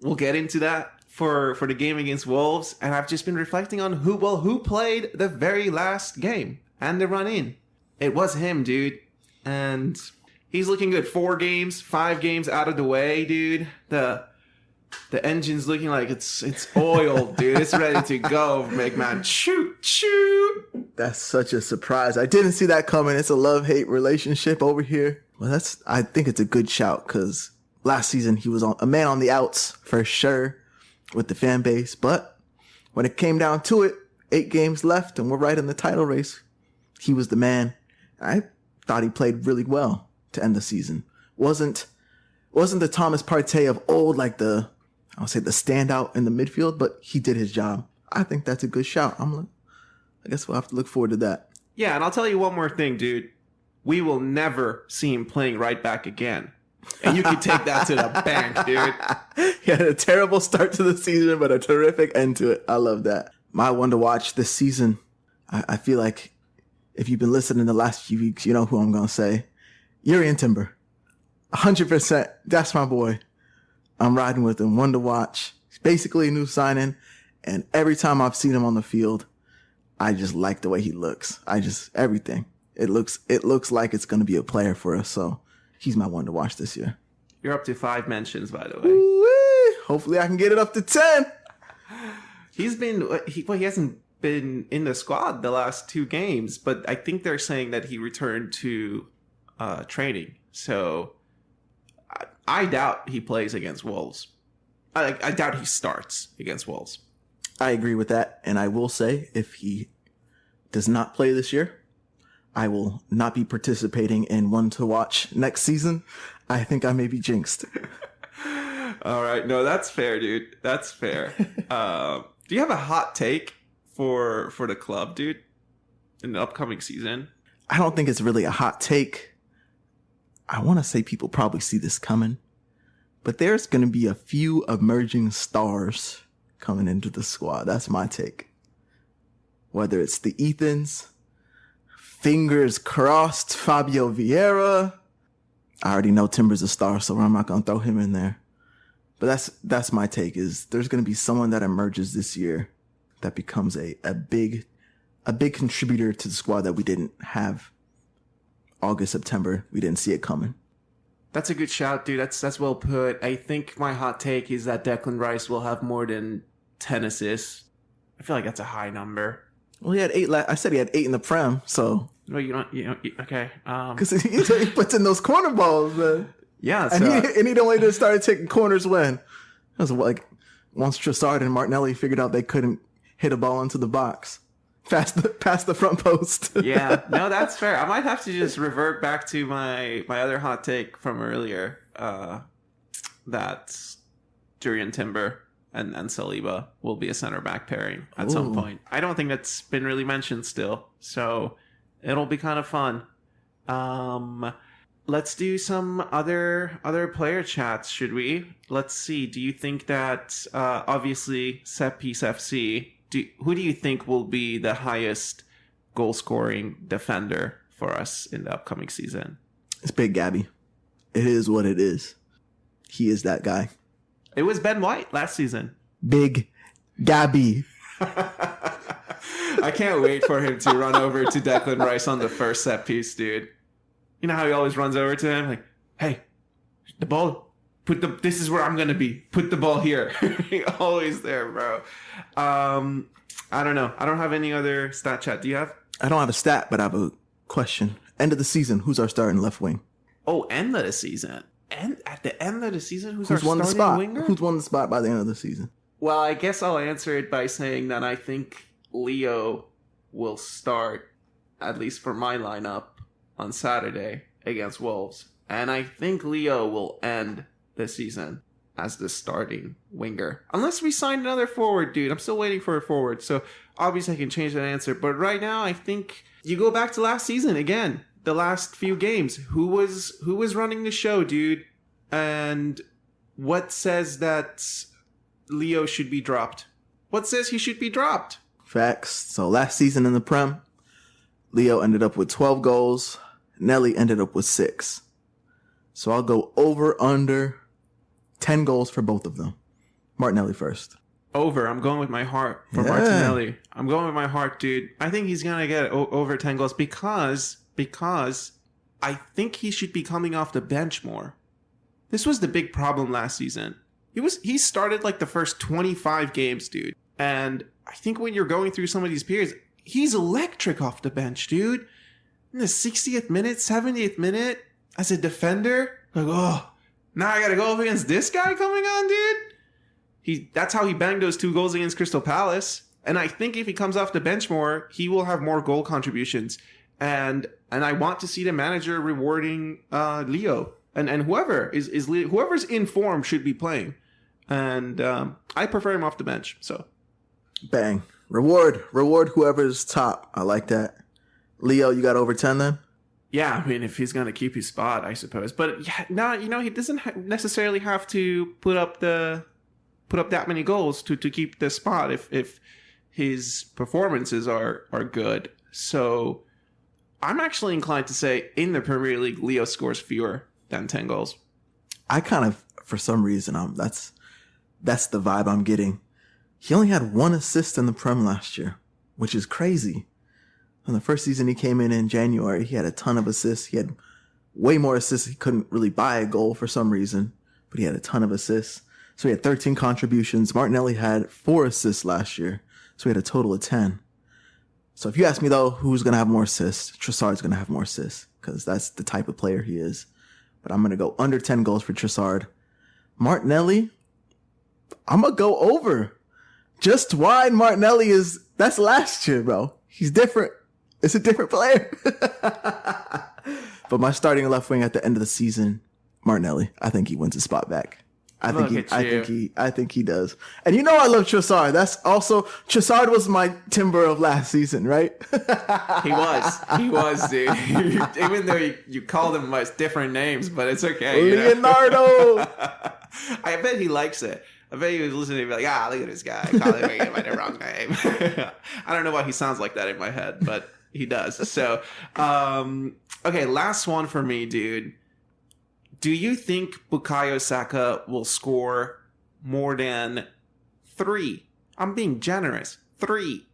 We'll get into that for the game against Wolves. And I've just been reflecting on who played the very last game and the run-in. It was him, dude. And he's looking good. 4 games, 5 games out of the way, dude. The engine's looking like it's oiled, dude. It's ready to go, big man. Shoot. That's such a surprise. I didn't see that coming. It's a love-hate relationship over here. Well, I think it's a good shout because last season he was a man on the outs for sure with the fan base. But when it came down to it, 8 games left and we're right in the title race. He was the man. I thought he played really well to end the season. Wasn't the Thomas Partey of old, like the I would say the standout in the midfield, but he did his job. I think that's a good shout. I guess we'll have to look forward to that. Yeah, and I'll tell you one more thing, dude. We will never see him playing right back again. And you can take that to the bank, dude. He had a terrible start to the season, but a terrific end to it. I love that. My one to watch this season, I feel like if you've been listening the last few weeks, you know who I'm going to say. Urian Timber. 100%. That's my boy. I'm riding with him. One to watch. He's basically a new signing. And every time I've seen him on the field, I just like the way he looks. Everything. It looks like it's going to be a player for us. So he's my one to watch this year. You're up to 5 mentions, by the way. Ooh-wee. Hopefully I can get it up to 10. He hasn't been in the squad the last 2 games, but I think they're saying that he returned to training. So I doubt he plays against Wolves. I doubt he starts against Wolves. I agree with that. And I will say, if he does not play this year, I will not be participating in one to watch next season. I think I may be jinxed. All right. No, that's fair, dude. That's fair. Do you have a hot take for the club, dude, in the upcoming season? I don't think it's really a hot take. I want to say people probably see this coming, but there's going to be a few emerging stars coming into the squad. That's my take. Whether it's the Ethans, fingers crossed, Fabio Vieira. I already know Timber's a star, so I'm not going to throw him in there. But that's my take, is there's going to be someone that emerges this year that becomes a big contributor to the squad that we didn't have August, September. We didn't see it coming. That's a good shout, dude. That's well put. I think my hot take is that Declan Rice will have more than 10 assists. I feel like that's a high number. Well, he had 8. I said he had 8 in the Prem, so. Well, okay. Because he puts in those corner balls, man. Yeah, so, and he only just started taking corners when it was like once Trossard and Martinelli figured out they couldn't hit a ball into the box past the front post. Yeah, no, that's fair. I might have to just revert back to my other hot take from earlier. That Jurriën Timber and Saliba will be a center back pairing at some point. I don't think that's been really mentioned still, so it'll be kind of fun. Let's do some other player chats, should we? Let's see. Do you think that obviously Set Piece FC? Who do you think will be the highest goal scoring defender for us in the upcoming season? It's Big Gabby. It is what it is. He is that guy. It was Ben White last season. Big Gabby. I can't wait for him to run over to Declan Rice on the first set piece, dude. You know how he always runs over to him? Like, hey, the ball, this is where I'm going to be. Put the ball here. Always there, bro. I don't know. I don't have any other stat chat. Do you have? I don't have a stat, but I have a question. End of the season, who's our starting left wing? Oh, end of the season. And at the end of the season, who's our starting winger? Who's won the spot by the end of the season? Well, I guess I'll answer it by saying that I think Leo will start, at least for my lineup, on Saturday against Wolves. And I think Leo will end the season as the starting winger. Unless we sign another forward, dude. I'm still waiting for a forward. So obviously I can change that answer. But right now, I think you go back to last season again. The last few games. Who was running the show, dude? And what says that Leo should be dropped? What says he should be dropped? Facts. So last season in the Prem, Leo ended up with 12 goals. Nelly ended up with 6. So I'll go under 10 goals for both of them. Martinelli first. Over. I'm going with my heart for Martinelli. I'm going with my heart, dude. I think he's going to get over 10 goals because I think he should be coming off the bench more. This was the big problem last season. He started like the first 25 games, dude. And I think when you're going through some of these periods, he's electric off the bench, dude. In the 60th minute, 70th minute, as a defender, like, oh, now I gotta go up against this guy coming on, dude. That's how he banged those 2 goals against Crystal Palace. And I think if he comes off the bench more, he will have more goal contributions. And I want to see the manager rewarding Leo. And whoever's in form should be playing. And I prefer him off the bench. So, bang. Reward whoever's top. I like that. Leo, you got over 10 then? yeah, I mean, if he's going to keep his spot, I suppose. But yeah, no, he doesn't necessarily have to put up that many goals to keep the spot if his performances are good. So I'm actually inclined to say in the Premier League, Leo scores fewer than 10 goals. I kind of, for some reason, that's the vibe I'm getting. He only had 1 assist in the Prem last year, which is crazy. In the first season he came in January, he had a ton of assists. He had way more assists. He couldn't really buy a goal for some reason, but he had a ton of assists. So he had 13 contributions. Martinelli had 4 assists last year. So he had a total of 10. So if you ask me, though, who's going to have more assists, Trossard's going to have more assists because that's the type of player he is. But I'm going to go under 10 goals for Trossard. Martinelli, I'm going to go over. Just wide Martinelli that's last year, bro. He's different. It's a different player. But my starting left wing at the end of the season, Martinelli, I think he wins his spot back. I think he does. And you know I love Trossard. That's also Trossard was my timber of last season, right? He was, dude. Even though you called him by different names, but it's okay. Leonardo. I bet he likes it. I bet he was listening to me like, look at this guy calling me by the wrong name. I don't know why he sounds like that in my head, but he does. So, okay, last one for me, dude. Do you think Bukayo Saka will score more than 3? I'm being generous. 3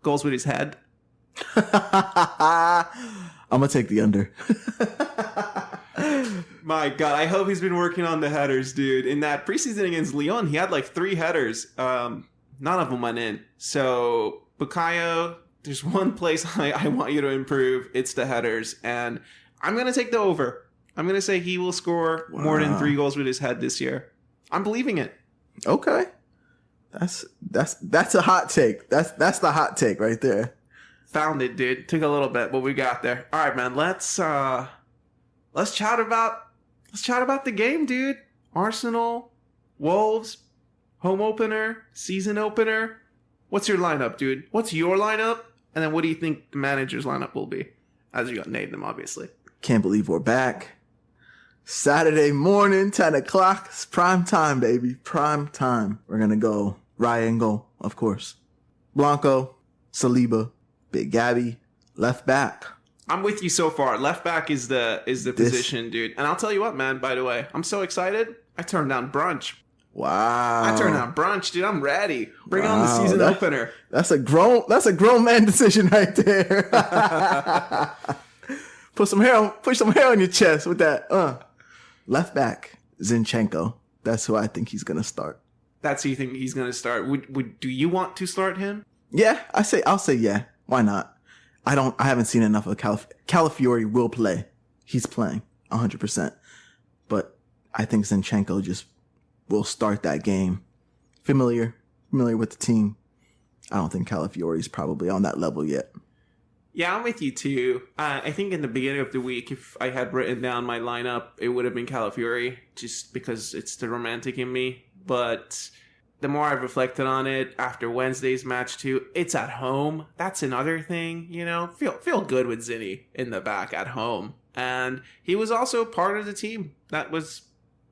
goals with his head. I'm going to take the under. My God, I hope he's been working on the headers, dude. In that preseason against Lyon, he had like 3 headers. None of them went in. So, Bukayo, there's one place I want you to improve. It's the headers. And I'm going to take the over. I'm going to say he will score more than 3 goals with his head this year. I'm believing it. Okay. That's a hot take. That's the hot take right there. Found it, dude. Took a little bit, but we got there. All right, man. Let's chat about the game, dude. Arsenal, Wolves, home opener, season opener. What's your lineup, dude? What's your lineup? And then what do you think the manager's lineup will be? As you got named them, obviously. Can't believe we're back. Saturday morning, 10 o'clock. It's prime time, baby. Prime time. We're going to go Ryan goal, of course. Blanco, Saliba, Big Gabby, left back. I'm with you so far. Left back is the position, dude. And I'll tell you what, man, by the way, I'm so excited. I turned down brunch. Wow. I turned down brunch, dude. I'm ready. Bring on the season opener. That's a grown man decision right there. Put some hair on your chest with that. Left back, Zinchenko. That's who I think he's gonna start. That's who you think he's gonna start. Do you want to start him? Yeah, I'll say yeah. Why not? I haven't seen enough of Calafiori will play. He's playing 100%. But I think Zinchenko just will start that game. Familiar with the team. I don't think Calafiori's probably on that level yet. Yeah, I'm with you too. I think in the beginning of the week, if I had written down my lineup, it would have been Calafiori, just because it's the romantic in me. But the more I've reflected on it after Wednesday's match too, it's at home. That's another thing, you know. Feel good with Zinni in the back at home, and he was also part of the team that was,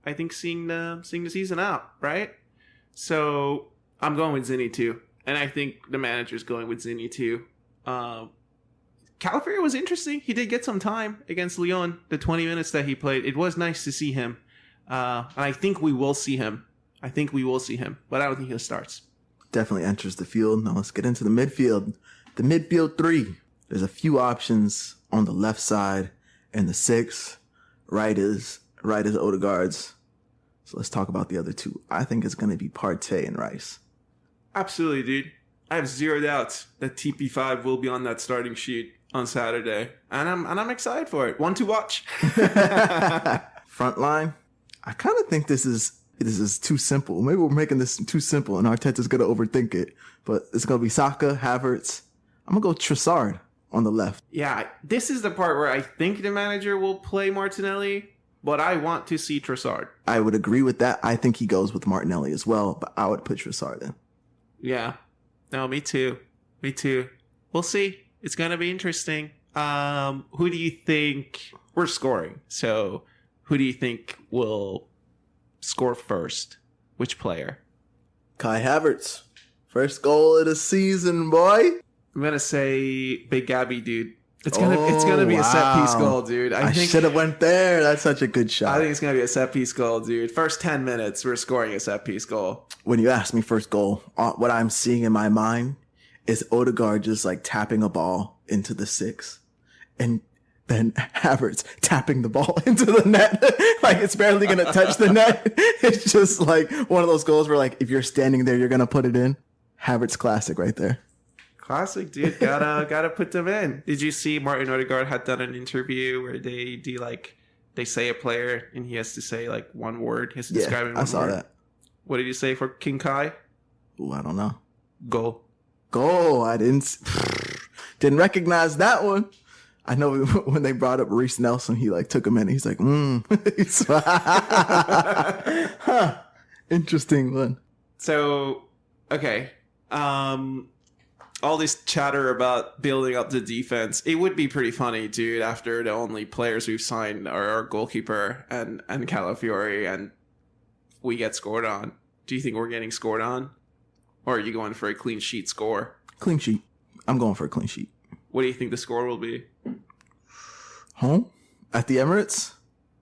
I think, seeing the season out, right? So I'm going with Zinni too, and I think the manager's going with Zinni too. Calafiori was interesting. He did get some time against Lyon, the 20 minutes that he played. It was nice to see him. And I think we will see him. But I don't think he starts. Definitely enters the field. Now let's get into the midfield. The midfield 3. There's a few options on the left side and the 6. Right is Odegaard's. So let's talk about the other 2. I think it's going to be Partey and Rice. Absolutely, dude. I have zero doubts that TP5 will be on that starting sheet on Saturday, and I'm excited for it. One to watch. Front line. I kind of think this is too simple. Maybe we're making this too simple, and Arteta's gonna overthink it. But it's gonna be Saka, Havertz. I'm gonna go Trossard on the left. Yeah, this is the part where I think the manager will play Martinelli, but I want to see Trossard. I would agree with that. I think he goes with Martinelli as well, but I would put Trossard in. Yeah. No, me too. Me too. We'll see. It's going to be interesting. Who do you think... We're scoring. So who do you think will score first? Which player? Kai Havertz. First goal of the season, boy. I'm going to say Big Gabby, dude. It's gonna be a set piece goal, dude. I think should have went there. That's such a good shot. I think it's gonna be a set piece goal, dude. First 10 minutes, we're scoring a set piece goal. When you ask me first goal, what I'm seeing in my mind is Odegaard just like tapping a ball into the 6, and then Havertz tapping the ball into the net. Like it's barely gonna touch the net. It's just like one of those goals where like if you're standing there, you're gonna put it in. Havertz classic right there. Classic, dude. Gotta put them in. Did you see Martin Odegaard had done an interview where they say a player and he has to say like one word. He has to describe it in one word. I saw that. What did you say for King Kai? Ooh, I don't know. Goal. I didn't recognize that one. I know when they brought up Reece Nelson, he like took a minute. He's like, huh. Interesting one. So, okay. All this chatter about building up the defense, it would be pretty funny, dude, after the only players we've signed are our goalkeeper and Calafiori, and we get scored on. Do you think we're getting scored on? Or are you going for a clean sheet score? Clean sheet. I'm going for a clean sheet. What do you think the score will be? Home? At the Emirates?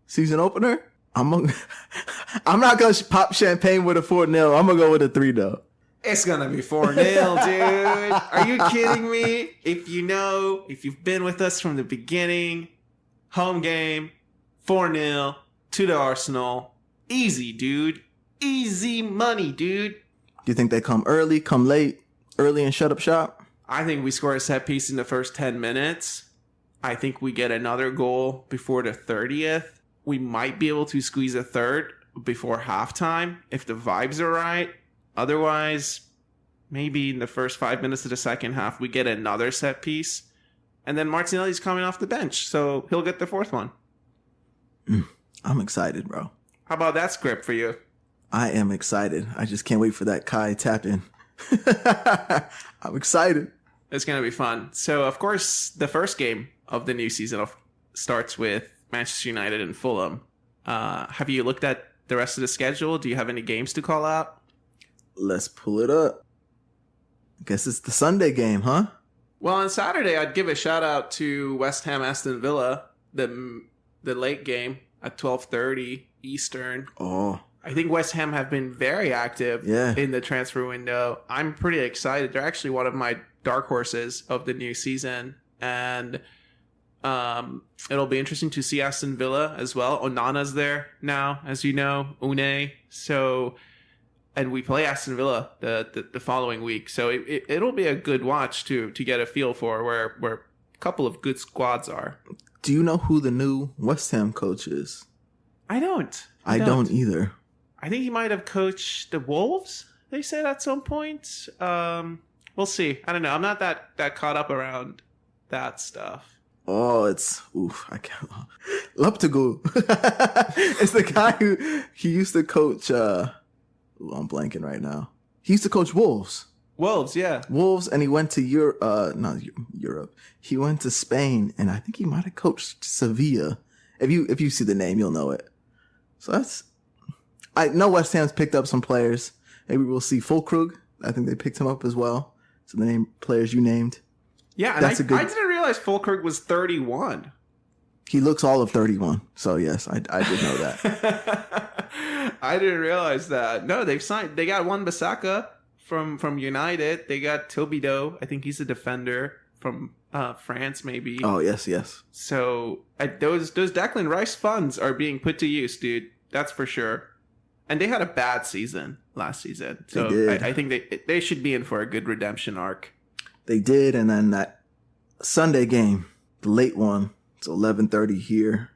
Season opener? I'm not going to pop champagne with a 4-0. I'm going to go with a 3-0. It's going to be 4-0, dude. Are you kidding me? If you've been with us from the beginning, home game, 4-0 to the Arsenal. Easy, dude. Easy money, dude. Do you think they come early, come late, early and shut up shop? I think we score a set piece in the first 10 minutes. I think we get another goal before the 30th. We might be able to squeeze a third before halftime if the vibes are right. Otherwise, maybe in the first 5 minutes of the second half, we get another set piece. And then Martinelli's coming off the bench, so he'll get the fourth one. I'm excited, bro. How about that script for you? I am excited. I just can't wait for that Kai tap in. I'm excited. It's going to be fun. So, of course, the first game of the new season starts with Manchester United and Fulham. Have you looked at the rest of the schedule? Do you have any games to call out? Let's pull it up. Guess it's the Sunday game, huh? Well, on Saturday, I'd give a shout out to West Ham Aston Villa, the late game at 12:30 Eastern. Oh, I think West Ham have been very active in the transfer window. I'm pretty excited. They're actually one of my dark horses of the new season, and it'll be interesting to see Aston Villa as well. Onana's there now, as you know, Une. So. And we play Aston Villa the following week. So it'll be a good watch to get a feel for where a couple of good squads are. Do you know who the new West Ham coach is? I don't. I don't either. I think he might have coached the Wolves, they said at some point. We'll see. I don't know. I'm not that caught up around that stuff. Oh, I can't. Luptagul. It's the guy he used to coach... I'm blanking right now. He used to coach Wolves. Wolves, yeah. Wolves, and he went to Europe. He went to Spain, and I think he might have coached Sevilla. If you see the name, you'll know it. So I know West Ham's picked up some players. Maybe we'll see Fulkrug. I think they picked him up as well. So the name players you named. Yeah, and I didn't realize Fulkrug was 31. He looks all of 31. So yes, I did know that. I didn't realize that. No, they got Wan-Bissaka from United. They got Tobido. I think he's a defender from France, maybe. Oh, yes. So those Declan Rice funds are being put to use, dude. That's for sure. And they had a bad season last season. So they did. I think they should be in for a good redemption arc. They did, and then that Sunday game, the late one, it's 11:30 here.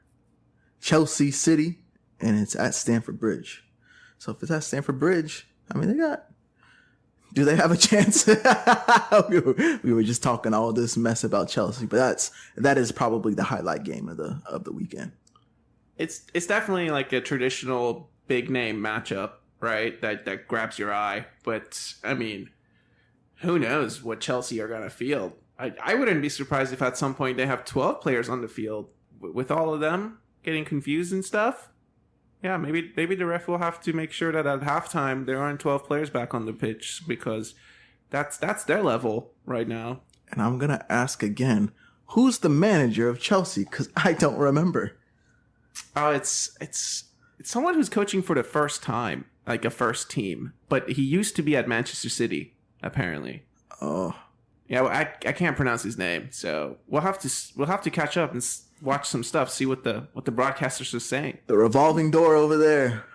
Chelsea City, and it's at Stamford Bridge. So if it's at Stamford Bridge, I mean, do they have a chance? we were just talking all this mess about Chelsea, but that is probably the highlight game of the weekend. it's definitely like a traditional big name matchup, right? That grabs your eye. But I mean, who knows what Chelsea are gonna field? I wouldn't be surprised if at some point they have 12 players on the field with all of them getting confused and stuff. Yeah, maybe the ref will have to make sure that at halftime there aren't 12 players back on the pitch, because that's their level right now. And I'm gonna ask again, who's the manager of Chelsea? Because I don't remember. Oh, it's someone who's coaching for the first time, like a first team. But he used to be at Manchester City, apparently. Oh, yeah. Well, I can't pronounce his name, so we'll have to catch up and watch some stuff, see what the broadcasters are saying. the revolving door over there.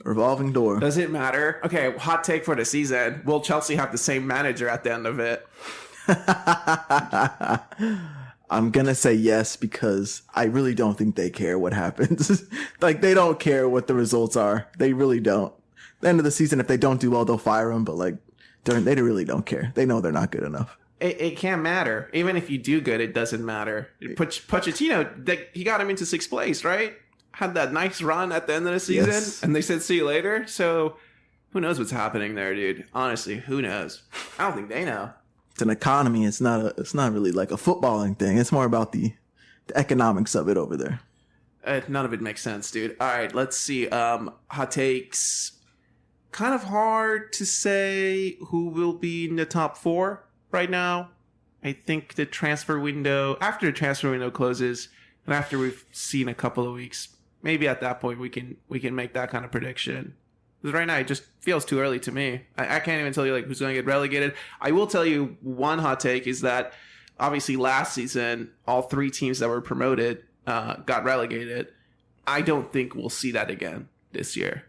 Revolving door. Does it matter? Okay, hot take for the season: will Chelsea have the same manager at the end of it? I'm gonna say yes, because I really don't think they care what happens. Like, they don't care what the results are. They really don't. At the end of the season, if they don't do well, they'll fire them. But like, they really don't care. They know they're not good enough. It can't matter. Even if you do good, it doesn't matter. Pochettino, he got him into 6th place, right? Had that nice run at the end of the season, Yes. and they said, see you later. So who knows what's happening there, dude? Honestly, who knows? I don't think they know. It's an economy. It's not really like a footballing thing. It's more about the economics of it over there. None of it makes sense, dude. All right, let's see. Hot takes. Kind of hard to say who will be in the top 4 right now. I think after the transfer window closes, and after we've seen a couple of weeks, maybe at that point we can make that kind of prediction. Because right now it just feels too early to me. I can't even tell you like who's going to get relegated. I will tell you one hot take is that obviously last season all 3 teams that were promoted got relegated. I don't think we'll see that again this year.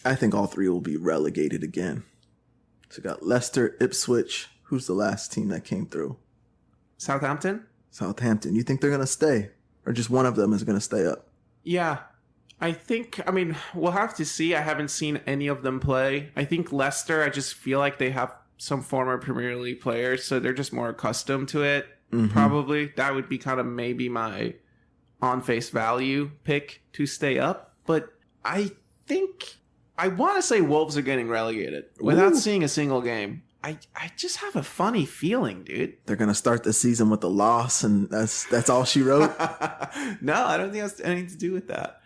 I think all 3 will be relegated again. So we got Leicester, Ipswich. Who's the last team that came through? Southampton? Southampton. You think they're going to stay? Or just one of them is going to stay up? Yeah. I mean, we'll have to see. I haven't seen any of them play. I think Leicester, I just feel like they have some former Premier League players, so they're just more accustomed to it, probably. That would be kind of maybe my on-face value pick to stay up. But I think I want to say Wolves are getting relegated without seeing a single game. I just have a funny feeling, dude. They're going to start the season with a loss, and that's all she wrote? No, I don't think it has anything to do with that.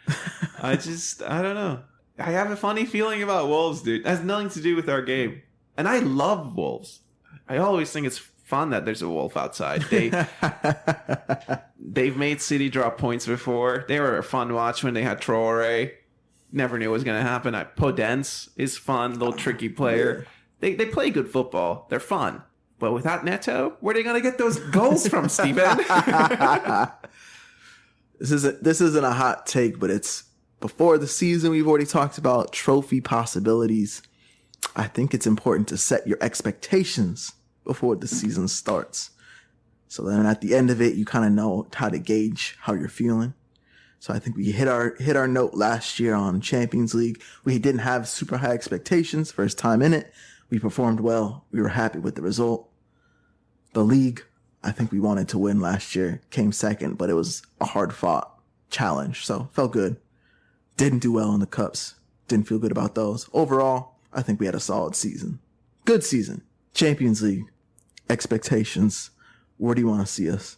I don't know. I have a funny feeling about Wolves, dude. It has nothing to do with our game. And I love Wolves. I always think it's fun that there's a wolf outside. They've made City drop points before. They were a fun watch when they had Traore. Never knew it was going to happen. Podence is fun, little tricky player. Yeah. They play good football. They're fun. But without Neto, where are they going to get those goals from, Steven? This isn't a hot take, but it's before the season. We've already talked about trophy possibilities. I think it's important to set your expectations before the season starts. So then at the end of it, you kind of know how to gauge how you're feeling. So I think we hit our note last year on Champions League. We didn't have super high expectations. First time in it. We performed well. We were happy with the result. The league, I think we wanted to win last year. Came second, but it was a hard-fought challenge, so felt good. Didn't do well in the cups. Didn't feel good about those. Overall, I think we had a solid season. Good season. Champions League. Expectations. Where do you want to see us?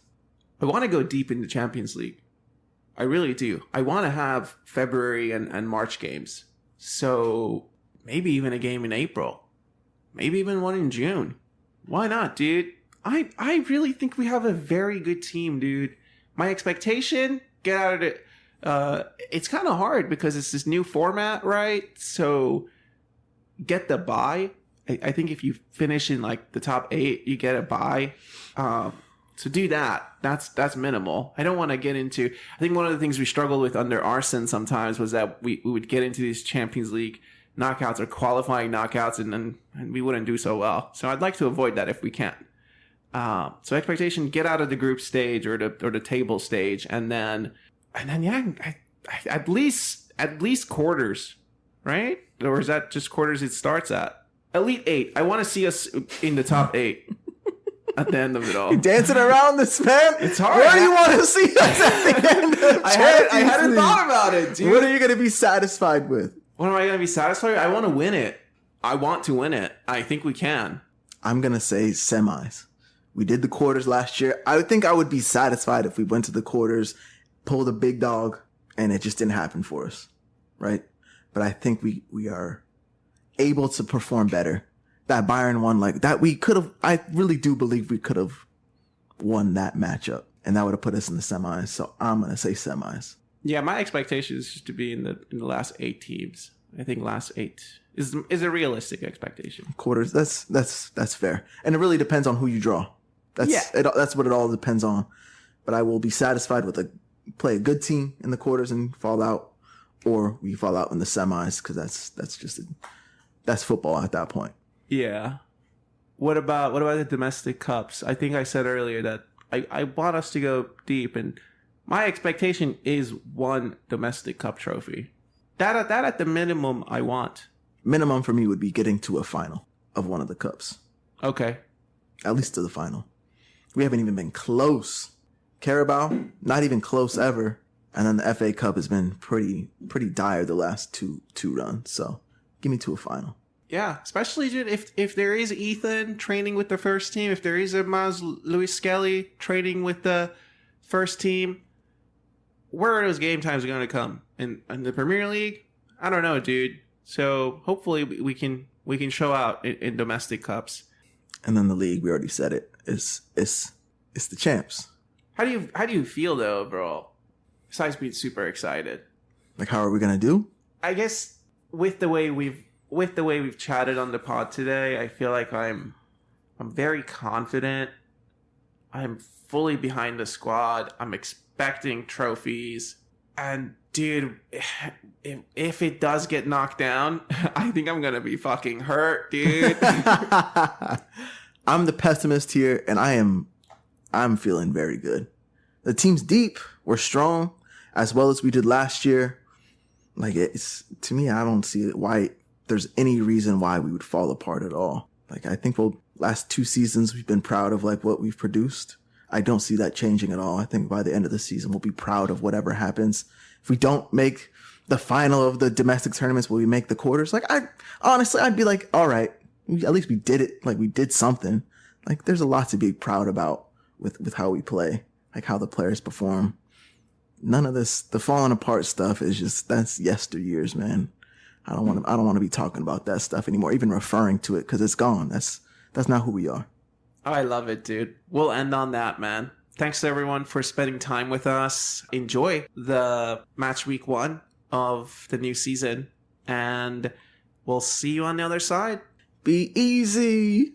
I want to go deep in the Champions League. I really do. I want to have February and March games. So maybe even a game in April. Maybe even one in June. Why not, dude? I really think we have a very good team, dude. My expectation, get out of it. It's kind of hard because it's this new format, right? So get the bye. I think if you finish in like the top 8, you get a bye. So do that. That's minimal. I don't want to get into... I think one of the things we struggled with under Arsene sometimes was that we would get into these Champions League knockouts or qualifying knockouts and we wouldn't do so well. So I'd like to avoid that if we can. So expectation, get out of the group stage or the table stage, and then yeah, at least quarters, right? Or is that just quarters it starts at? Elite 8. I want to see us in the top 8. at the end of it all. Dancing around this, man. It's hard. Where do you want to see us at the end of the I Champions hadn't League? thought about it, dude. What are you going to be satisfied with? What am I going to be satisfied with? I want to win it. I want to win it. I think we can. I'm going to say semis. We did the quarters last year. I think I would be satisfied if we went to the quarters, pulled a big dog, and it just didn't happen for us, right? But I think we are able to perform better. That Bayern one, like that, we could have, I really do believe we could have won that matchup, and that would have put us in the semis. So I'm going to say semis. Yeah, my expectation is just to be in the last 8 teams. I think last 8 is a realistic expectation. Quarters, that's fair. And it really depends on who you draw. That's what it all depends on. But I will be satisfied with play a good team in the quarters and fall out, or we fall out in the semis, because that's football at that point. Yeah. What about the domestic cups? I think I said earlier that I want us to go deep, and my expectation is 1 domestic cup trophy. That at the minimum I want. Minimum for me would be getting to a final of one of the cups. Okay. At least to the final. We haven't even been close. Carabao, not even close ever. And then the FA Cup has been pretty dire the last two runs. So give me to a final. Yeah, especially dude, if there is Ethan training with the first team, if there is a Maz Louis Skelly training with the first team, where are those game times going to come? In the Premier League? I don't know, dude. So hopefully we can show out in domestic cups. And then the league, we already said it, is the champs. How do you feel though overall? Besides being super excited. Like, how are we gonna do? I guess with the way we've chatted on the pod today, I feel like I'm very confident. I'm fully behind the squad. I'm expecting trophies. And dude, if it does get knocked down, I think I'm gonna be fucking hurt, dude. I'm the pessimist here, and I'm feeling very good. The team's deep. We're strong, as well as we did last year. Like, it's, to me, I don't see why there's any reason why we would fall apart at all. Like, I think last 2 seasons we've been proud of like what we've produced. I don't see that changing at all. I think by the end of the season we'll be proud of whatever happens. If we don't make the final of the domestic tournaments, will we make the quarters? Like, I'd be like, all right, at least we did it. Like, we did something. Like, there's a lot to be proud about with how we play, like how the players perform. None of this, the falling apart stuff is just, that's yesteryears, man. I don't want to be talking about that stuff anymore, even referring to it, because it's gone. That's not who we are. Oh, I love it, dude. We'll end on that, man. Thanks to everyone for spending time with us. Enjoy the match week 1 of the new season, and we'll see you on the other side. Be easy.